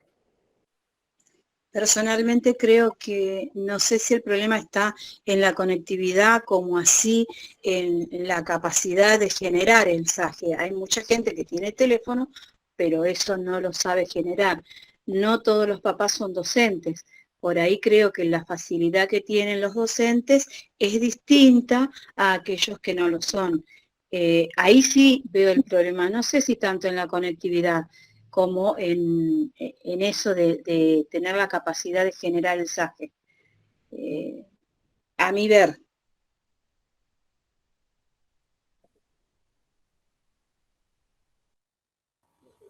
Speaker 5: Personalmente creo que no sé si el problema está en la conectividad como así en la capacidad de generar el SAGE. Hay mucha gente que tiene teléfono, pero eso no lo sabe generar. No todos los papás son docentes. Por ahí creo que la facilidad que tienen los docentes es distinta a aquellos que no lo son. Ahí sí veo el problema. No sé si tanto en la conectividad, como en eso de tener la capacidad de generar el SAGE. A mi ver.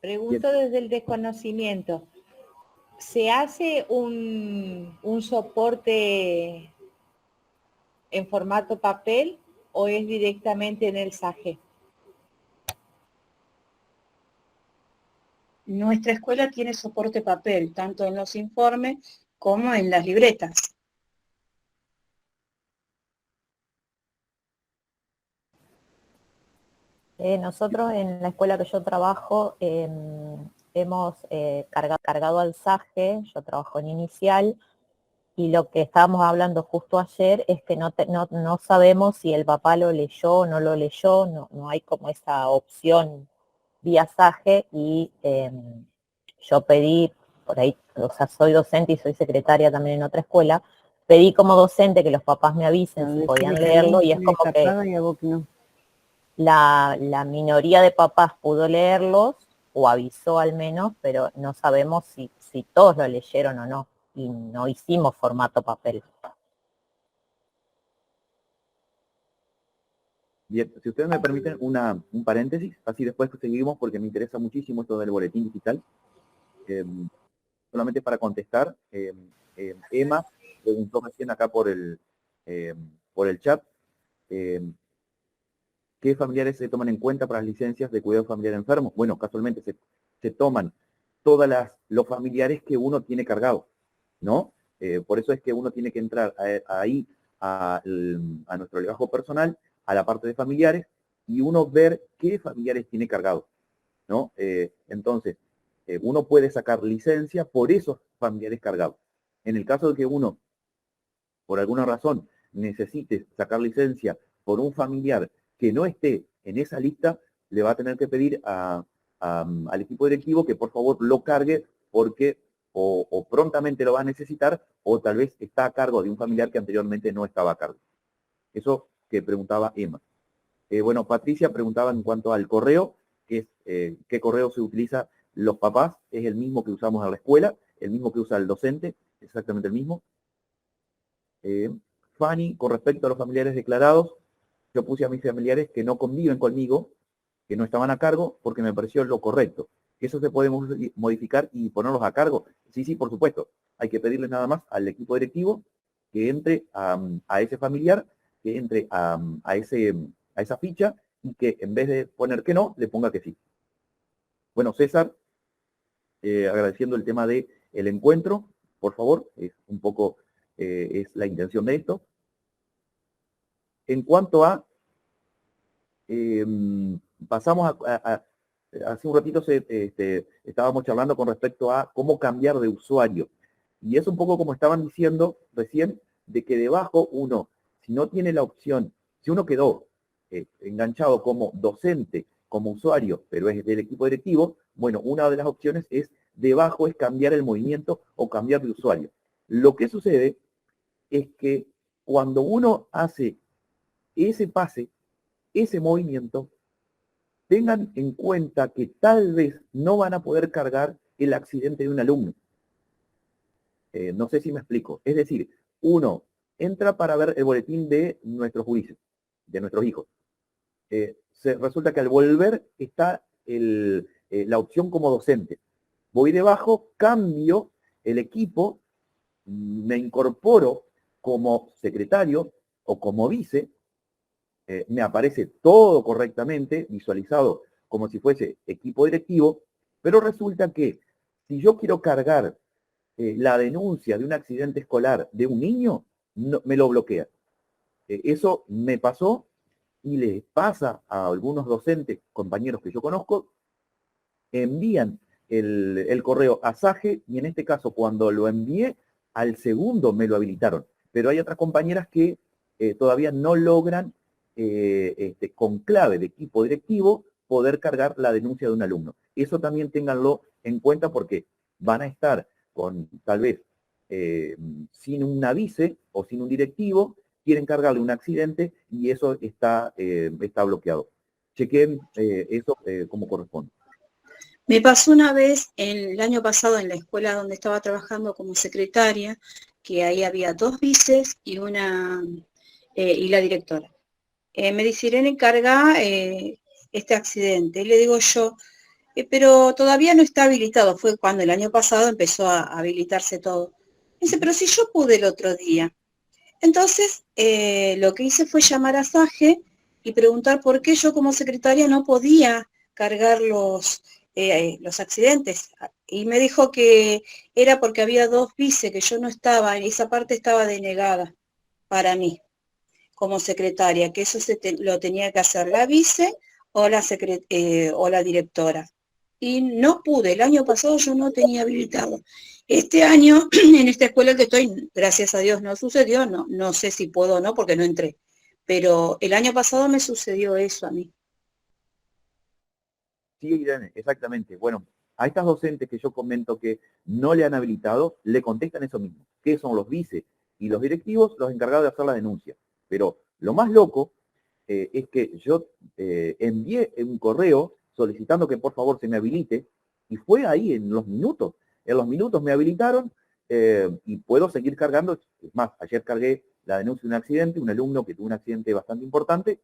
Speaker 2: Pregunto desde el desconocimiento. ¿Se hace un soporte en formato papel o es directamente en el SAGE?
Speaker 5: Nuestra escuela tiene soporte papel, tanto en los informes como en las libretas.
Speaker 6: Nosotros en la escuela que yo trabajo hemos cargado al SAGE, yo trabajo en inicial, y lo que estábamos hablando justo ayer es que no sabemos si el papá lo leyó o no lo leyó, no hay como esa opción vía SAGE, y yo pedí, por ahí, o sea, soy docente y soy secretaria también en otra escuela, pedí como docente que los papás me avisen si podían leerlo, y es como que la minoría de papás pudo leerlos, o avisó al menos, pero no sabemos si todos lo leyeron o no, y no hicimos formato papel.
Speaker 1: Bien, si ustedes me permiten un paréntesis, así después seguimos porque me interesa muchísimo esto del boletín digital. Solamente para contestar, Emma preguntó recién acá por el chat, ¿qué familiares se toman en cuenta para las licencias de cuidado familiar enfermo? Bueno, casualmente se toman todos los familiares que uno tiene cargado, ¿no? Por eso es que uno tiene que entrar ahí a nuestro legajo personal, a la parte de familiares, y uno ver qué familiares tiene cargado, ¿no? Entonces, uno puede sacar licencia por esos familiares cargados. En el caso de que uno, por alguna razón, necesite sacar licencia por un familiar que no esté en esa lista, le va a tener que pedir al equipo directivo que por favor lo cargue porque o prontamente lo va a necesitar o tal vez está a cargo de un familiar que anteriormente no estaba a cargo. Eso que preguntaba Emma. Bueno, Patricia preguntaba en cuanto al correo, que es qué correo se utiliza los papás, es el mismo que usamos en la escuela, el mismo que usa el docente, exactamente el mismo. Fanny, con respecto a los familiares declarados, yo puse a mis familiares que no conviven conmigo, que no estaban a cargo, porque me pareció lo correcto. ¿Eso se puede modificar y ponerlos a cargo? Sí, por supuesto. Hay que pedirle nada más al equipo directivo que entre a ese familiar, que entre a esa ficha y que en vez de poner que no, le ponga que sí. Bueno, César, agradeciendo el tema del encuentro, por favor, es un poco es la intención de esto. En cuanto a, pasamos hace un ratito estábamos charlando con respecto a cómo cambiar de usuario. Y es un poco como estaban diciendo recién, de que debajo uno, si no tiene la opción, si uno quedó enganchado como docente, como usuario, pero es del equipo directivo, bueno, una de las opciones es, debajo es cambiar el movimiento o cambiar de usuario. Lo que sucede es que cuando uno hace ese pase, ese movimiento, tengan en cuenta que tal vez no van a poder cargar el accidente de un alumno. No sé si me explico. Es decir, uno entra para ver el boletín de nuestros juicios, de nuestros hijos. Resulta que al volver está la opción como docente. Voy debajo, cambio el equipo, me incorporo como secretario o como vice, me aparece todo correctamente, visualizado como si fuese equipo directivo, pero resulta que si yo quiero cargar la denuncia de un accidente escolar de un niño, no, me lo bloquea. Eso me pasó y les pasa a algunos docentes, compañeros que yo conozco, envían el correo a SAGE y en este caso cuando lo envié, al segundo me lo habilitaron. Pero hay otras compañeras que todavía no logran con clave de equipo directivo poder cargar la denuncia de un alumno. Eso también ténganlo en cuenta porque van a estar con tal vez sin un vice o sin un directivo, quieren cargarle un accidente y eso está bloqueado. Chequen eso como corresponde.
Speaker 5: Me pasó una vez el año pasado en la escuela donde estaba trabajando como secretaria, que ahí había 2 vices y y la directora. Me dijeron encargar este accidente. Y le digo yo, pero todavía no está habilitado. Fue cuando el año pasado empezó a habilitarse todo. Dice, pero si yo pude el otro día. Entonces, lo que hice fue llamar a SAGE y preguntar por qué yo como secretaria no podía cargar los accidentes. Y me dijo que era porque había 2 vices, que yo no estaba, y esa parte estaba denegada para mí como secretaria, que eso lo tenía que hacer la vice o la directora. Y no pude, el año pasado yo no tenía habilitado. Este año, en esta escuela que estoy, gracias a Dios no sucedió, no sé si puedo o no, porque no entré. Pero el año pasado me sucedió eso a mí.
Speaker 1: Sí, Irene, exactamente. Bueno, a estas docentes que yo comento que no le han habilitado, le contestan eso mismo, que son los vice y los directivos los encargados de hacer la denuncia. Pero lo más loco es que yo envié un correo solicitando que por favor se me habilite, y fue ahí en los minutos. En los minutos me habilitaron y puedo seguir cargando. Es más, ayer cargué la denuncia de un accidente, un alumno que tuvo un accidente bastante importante,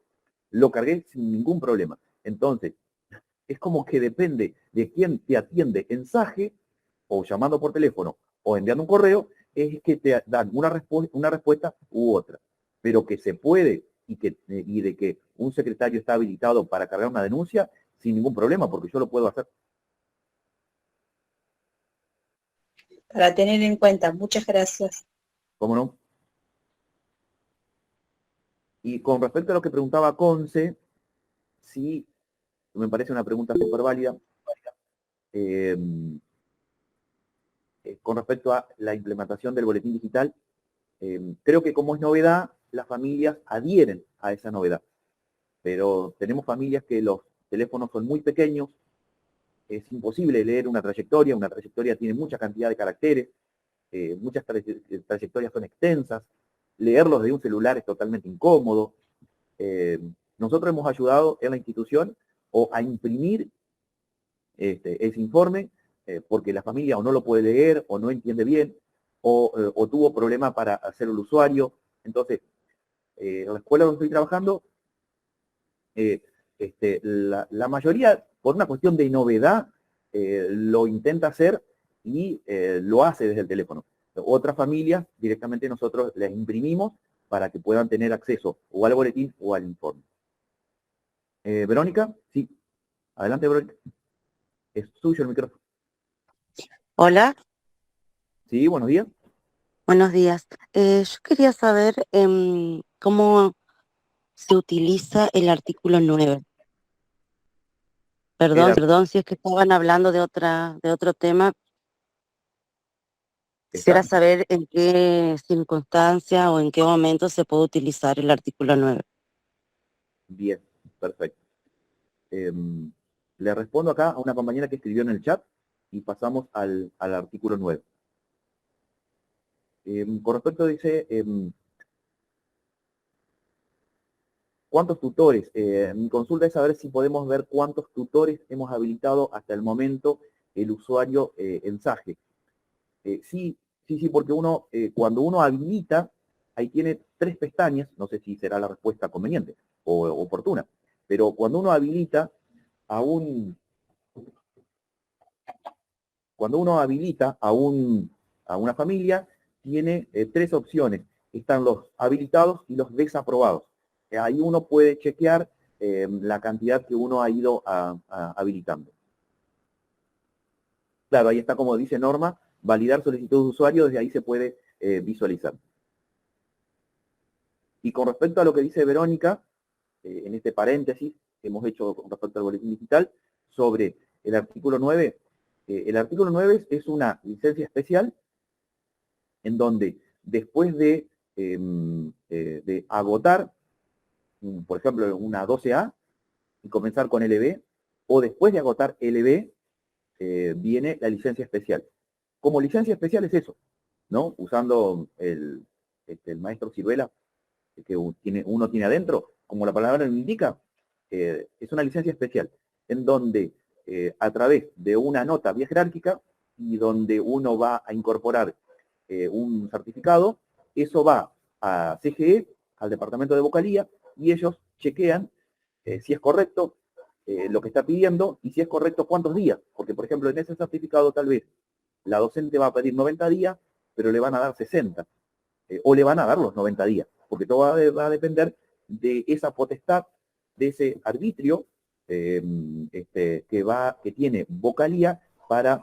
Speaker 1: lo cargué sin ningún problema. Entonces, es como que depende de quién te atiende en SAGE, o llamando por teléfono, o enviando un correo, es que te dan una respuesta u otra. Pero que se puede y de que un secretario está habilitado para cargar una denuncia, sin ningún problema, porque yo lo puedo hacer.
Speaker 5: Para tener en cuenta. Muchas gracias.
Speaker 1: ¿Cómo no? Y con respecto a lo que preguntaba Conce, sí, me parece una pregunta súper válida. Con respecto a la implementación del boletín digital, creo que como es novedad, las familias adhieren a esa novedad. Pero tenemos familias que los teléfonos son muy pequeños, es imposible leer una trayectoria tiene mucha cantidad de caracteres, muchas trayectorias son extensas, leerlos de un celular es totalmente incómodo. Nosotros hemos ayudado en la institución o a imprimir ese informe porque la familia o no lo puede leer o no entiende bien o tuvo problema para hacer el usuario. Entonces, en la escuela donde estoy trabajando, la mayoría, por una cuestión de novedad, lo intenta hacer y lo hace desde el teléfono. Otras familias, directamente nosotros les imprimimos para que puedan tener acceso o al boletín o al informe. Verónica, sí. Adelante, Verónica. Es suyo el micrófono.
Speaker 8: Hola,
Speaker 1: Sí, buenos días.
Speaker 8: buenos días. Yo quería saber cómo se utiliza el artículo 9. Perdón si es que estaban hablando de otro tema. Quisiera saber en qué circunstancia o en qué momento se puede utilizar el artículo 9.
Speaker 1: Bien, perfecto. Le respondo acá a una compañera que escribió en el chat y pasamos al artículo 9. Con respecto, dice, ¿cuántos tutores? Mi consulta es saber si podemos ver cuántos tutores hemos habilitado hasta el momento el usuario en SAGE. Sí, porque cuando uno habilita, ahí tiene 3 pestañas, no sé si será la respuesta conveniente o oportuna, pero cuando uno habilita a una familia, tiene 3 opciones. Están los habilitados y los desaprobados. Ahí uno puede chequear la cantidad que uno ha ido habilitando. Claro, ahí está, como dice Norma, validar solicitud de usuario, desde ahí se puede visualizar. Y con respecto a lo que dice Verónica, en este paréntesis que hemos hecho con respecto al boletín digital, sobre el artículo 9, el artículo 9 es una licencia especial en donde después de agotar, por ejemplo, una 12A y comenzar con LB, o después de agotar LB, viene la licencia especial. Como licencia especial es eso, ¿no? Usando el maestro Ciruela que uno tiene adentro, como la palabra lo indica, es una licencia especial, en donde a través de una nota vía jerárquica y donde uno va a incorporar un certificado, eso va a CGE, al departamento de vocalía, y ellos chequean si es correcto lo que está pidiendo y si es correcto cuántos días, porque por ejemplo en ese certificado tal vez la docente va a pedir 90 días, pero le van a dar 60, o le van a dar los 90 días, porque todo va a depender de esa potestad, de ese arbitrio que tiene vocalía para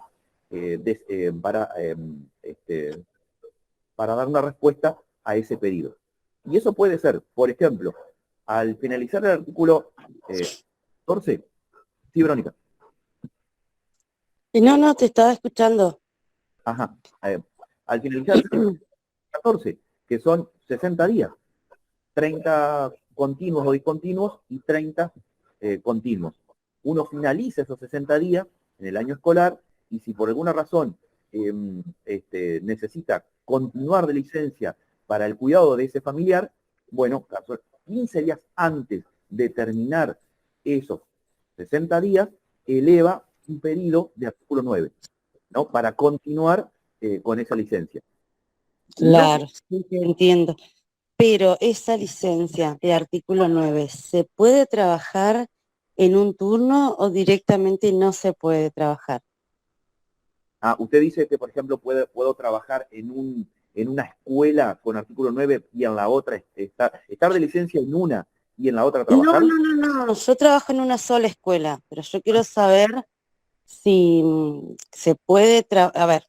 Speaker 1: dar una respuesta a ese pedido. Y eso puede ser, por ejemplo, al finalizar el artículo 14, sí, Verónica.
Speaker 8: No, te estaba escuchando.
Speaker 1: Ajá. Al finalizar el artículo 14, que son 60 días, 30 continuos o discontinuos y 30 continuos. Uno finaliza esos 60 días en el año escolar y si por alguna razón necesita continuar de licencia para el cuidado de ese familiar, bueno, 15 días antes de terminar esos 60 días, eleva un pedido de artículo 9, ¿no? Para continuar con esa licencia.
Speaker 8: Claro, sí que entiendo. Pero esa licencia de artículo 9, ¿se puede trabajar en un turno o directamente no se puede trabajar?
Speaker 1: Ah, usted dice que, por ejemplo, puedo trabajar en una escuela con artículo 9 y en la otra estar de licencia en una y en la otra
Speaker 8: No,
Speaker 1: trabajar.
Speaker 8: no, yo trabajo en una sola escuela, pero yo quiero saber si se puede a ver,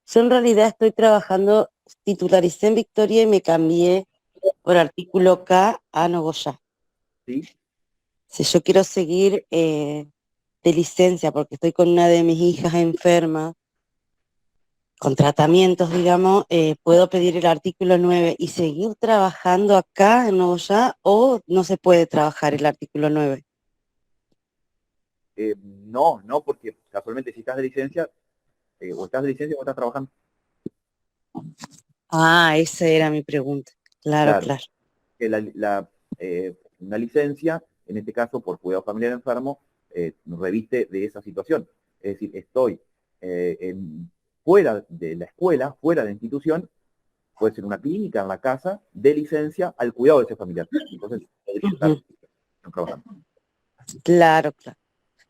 Speaker 8: yo en realidad estoy trabajando, titularicé en Victoria y me cambié por artículo K a Nogoyá.
Speaker 1: ¿Sí?
Speaker 8: Si yo quiero seguir de licencia porque estoy con una de mis hijas enferma, con tratamientos, digamos, puedo pedir el artículo 9 y seguir trabajando acá en Nogoyá o no se puede trabajar el artículo 9.
Speaker 1: No, porque casualmente si estás de licencia, o estás de licencia o estás trabajando.
Speaker 8: Ah, esa era mi pregunta. Claro.
Speaker 1: Que una licencia, en este caso por cuidado familiar enfermo, reviste de esa situación. Es decir, estoy fuera de la escuela, fuera de la institución, puede ser una clínica, en la casa, de licencia al cuidado de ese familiar. Entonces, podría estar trabajando.
Speaker 8: Claro.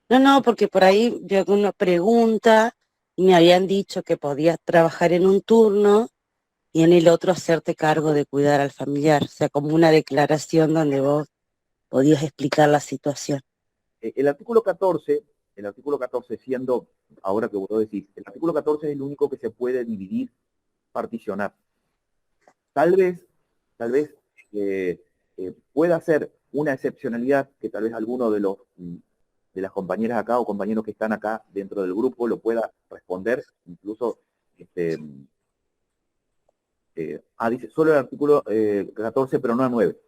Speaker 8: No, porque por ahí yo hago una pregunta y me habían dicho que podías trabajar en un turno y en el otro hacerte cargo de cuidar al familiar, o sea, como una declaración donde vos podías explicar la situación.
Speaker 1: El artículo 14, siendo, ahora que vos decís, el artículo 14 es el único que se puede dividir, particionar. Tal vez pueda ser una excepcionalidad que tal vez alguno de las compañeras acá o compañeros que están acá dentro del grupo lo pueda responder, incluso dice solo el artículo 14, pero no el 9.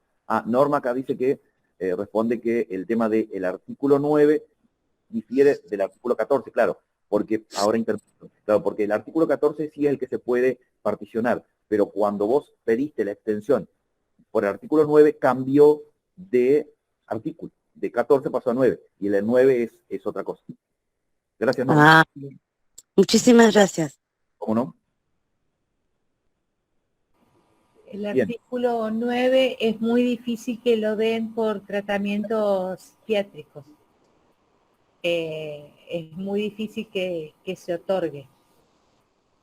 Speaker 1: Norma acá dice que responde que el tema del artículo 9 difiere del artículo 14, claro, porque porque el artículo 14 sí es el que se puede particionar, pero cuando vos pediste la extensión por el artículo 9 cambió de artículo, de 14 pasó a 9, y el 9 es otra cosa. Gracias, Norma.
Speaker 8: Muchísimas gracias.
Speaker 1: ¿Cómo no?
Speaker 2: El artículo 9 es muy difícil que lo den por tratamientos psiquiátricos. Es muy difícil que se otorgue.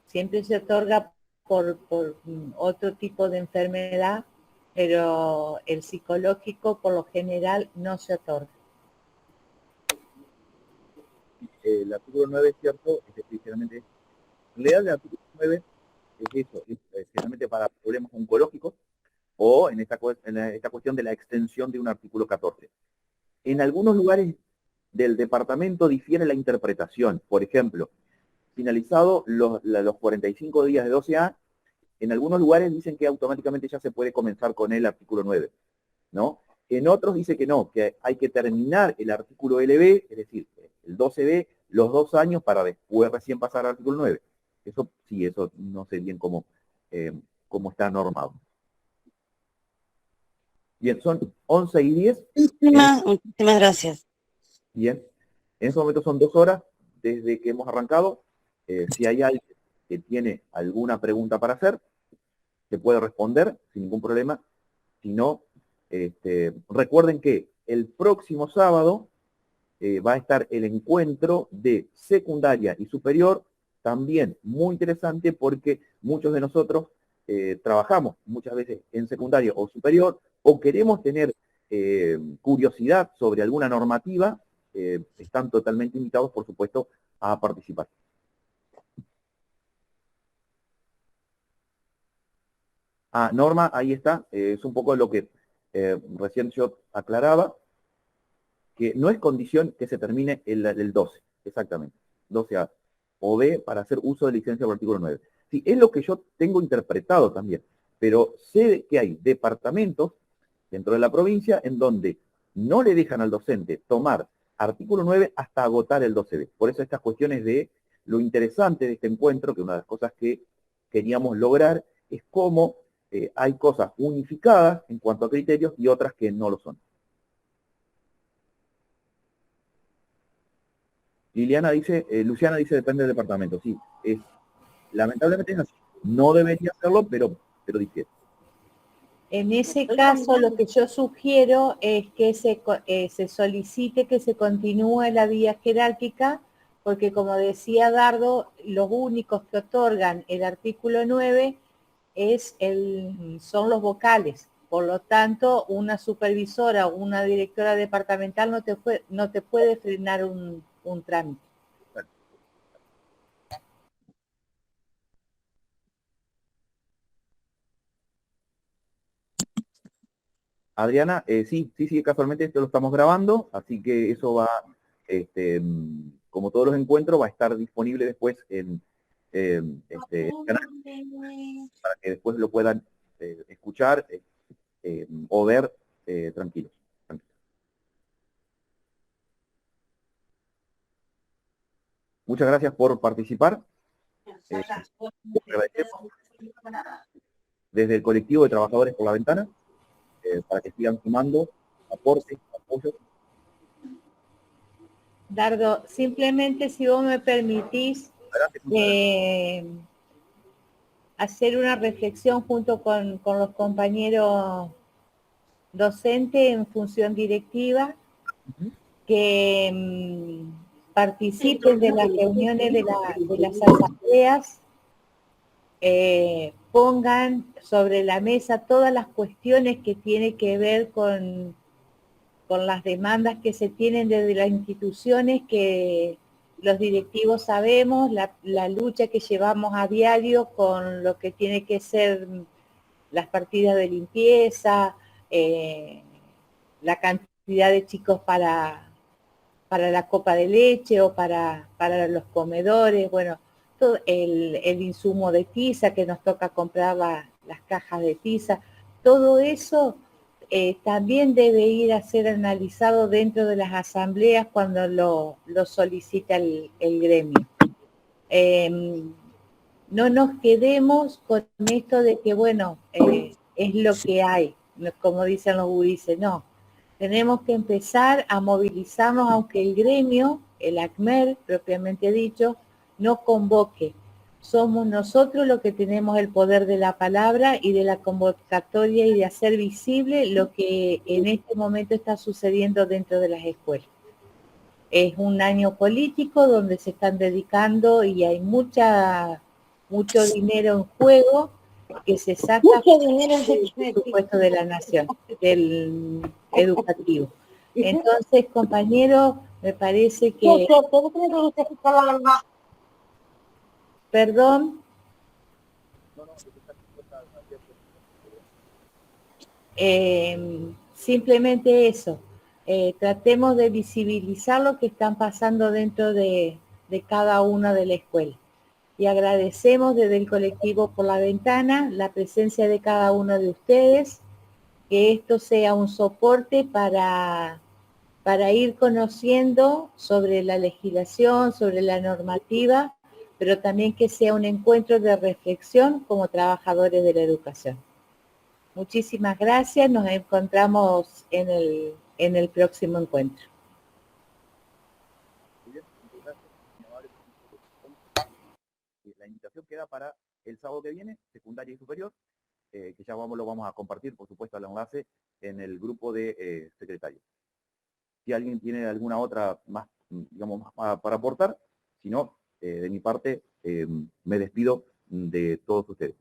Speaker 2: Siempre se otorga por otro tipo de enfermedad, pero el psicológico por lo general no se otorga.
Speaker 1: El artículo 9 es cierto, especialmente, en realidad el artículo 9 es eso, es generalmente para problemas oncológicos o en esta cuestión de la extensión de un artículo 14. En algunos lugares del departamento difiere la interpretación. Por ejemplo, finalizado los 45 días de 12A, en algunos lugares dicen que automáticamente ya se puede comenzar con el artículo 9, ¿no? En otros dice que no, que hay que terminar el artículo LB, es decir, el 12B, los 2 años para después recién pasar al artículo 9. Eso sí, eso no sé bien cómo está normado. Bien, son 11 y 10.
Speaker 8: Muchísimas gracias.
Speaker 1: Bien, en este momento son 2 horas desde que hemos arrancado. Si hay alguien que tiene alguna pregunta para hacer, se puede responder sin ningún problema. Si no, recuerden que el próximo sábado va a estar el encuentro de secundaria y superior, también muy interesante porque muchos de nosotros trabajamos muchas veces en secundaria o superior o queremos tener curiosidad sobre alguna normativa, están totalmente invitados, por supuesto, a participar. Norma, ahí está, es un poco lo que recién yo aclaraba, que no es condición que se termine el 12, exactamente, 12A, o B para hacer uso de licencia por artículo 9. Sí, es lo que yo tengo interpretado también, pero sé que hay departamentos dentro de la provincia en donde no le dejan al docente tomar artículo 9 hasta agotar el 12B. Por eso estas cuestiones de lo interesante de este encuentro, que una de las cosas que queríamos lograr es cómo hay cosas unificadas en cuanto a criterios y otras que no lo son. Luciana dice depende del departamento. Sí, lamentablemente es así. No debería hacerlo, pero difiere.
Speaker 2: En ese caso, lo que yo sugiero es que se solicite que se continúe la vía jerárquica, porque como decía Dardo, los únicos que otorgan el artículo 9 son los vocales. Por lo tanto, una supervisora o una directora departamental no te puede frenar un trámite.
Speaker 1: Adriana, sí, casualmente esto lo estamos grabando, así que eso va, como todos los encuentros, va a estar disponible después en el canal, para que después lo puedan escuchar o ver tranquilos. Muchas gracias por participar. Agradecemos desde el colectivo de trabajadores por la ventana, para que sigan sumando aportes, apoyos.
Speaker 2: Dardo, simplemente si vos me permitís hacer una reflexión junto con los compañeros docentes en función directiva, que participen de las reuniones de las asambleas, pongan sobre la mesa todas las cuestiones que tienen que ver con las demandas que se tienen desde las instituciones, que los directivos sabemos, la lucha que llevamos a diario con lo que tiene que ser las partidas de limpieza, la cantidad de chicos para la copa de leche o para los comedores, bueno, todo el insumo de tiza que nos toca comprar las cajas de tiza, todo eso también debe ir a ser analizado dentro de las asambleas cuando lo solicita el gremio. No nos quedemos con esto de que, bueno, es lo que hay, como dicen los gurises, no. Tenemos que empezar a movilizarnos, aunque el gremio, el ACMER, propiamente dicho, no convoque. Somos nosotros los que tenemos el poder de la palabra y de la convocatoria y de hacer visible lo que en este momento está sucediendo dentro de las escuelas. Es un año político donde se están dedicando y hay mucho dinero en juego que se saca del presupuesto de la nación, del educativo. Entonces, compañeros, me parece que... Perdón. Simplemente eso. Tratemos de visibilizar lo que están pasando dentro de cada una de la escuela. Y agradecemos desde el colectivo Por la Ventana la presencia de cada uno de ustedes, que esto sea un soporte para ir conociendo sobre la legislación, sobre la normativa, pero también que sea un encuentro de reflexión como trabajadores de la educación. Muchísimas gracias, nos encontramos en el próximo encuentro.
Speaker 1: La invitación queda para el sábado que viene, secundaria y superior, que ya lo vamos a compartir, por supuesto, el enlace en el grupo de secretarios. Si alguien tiene alguna otra más, digamos, más para aportar, si no, de mi parte, me despido de todos ustedes.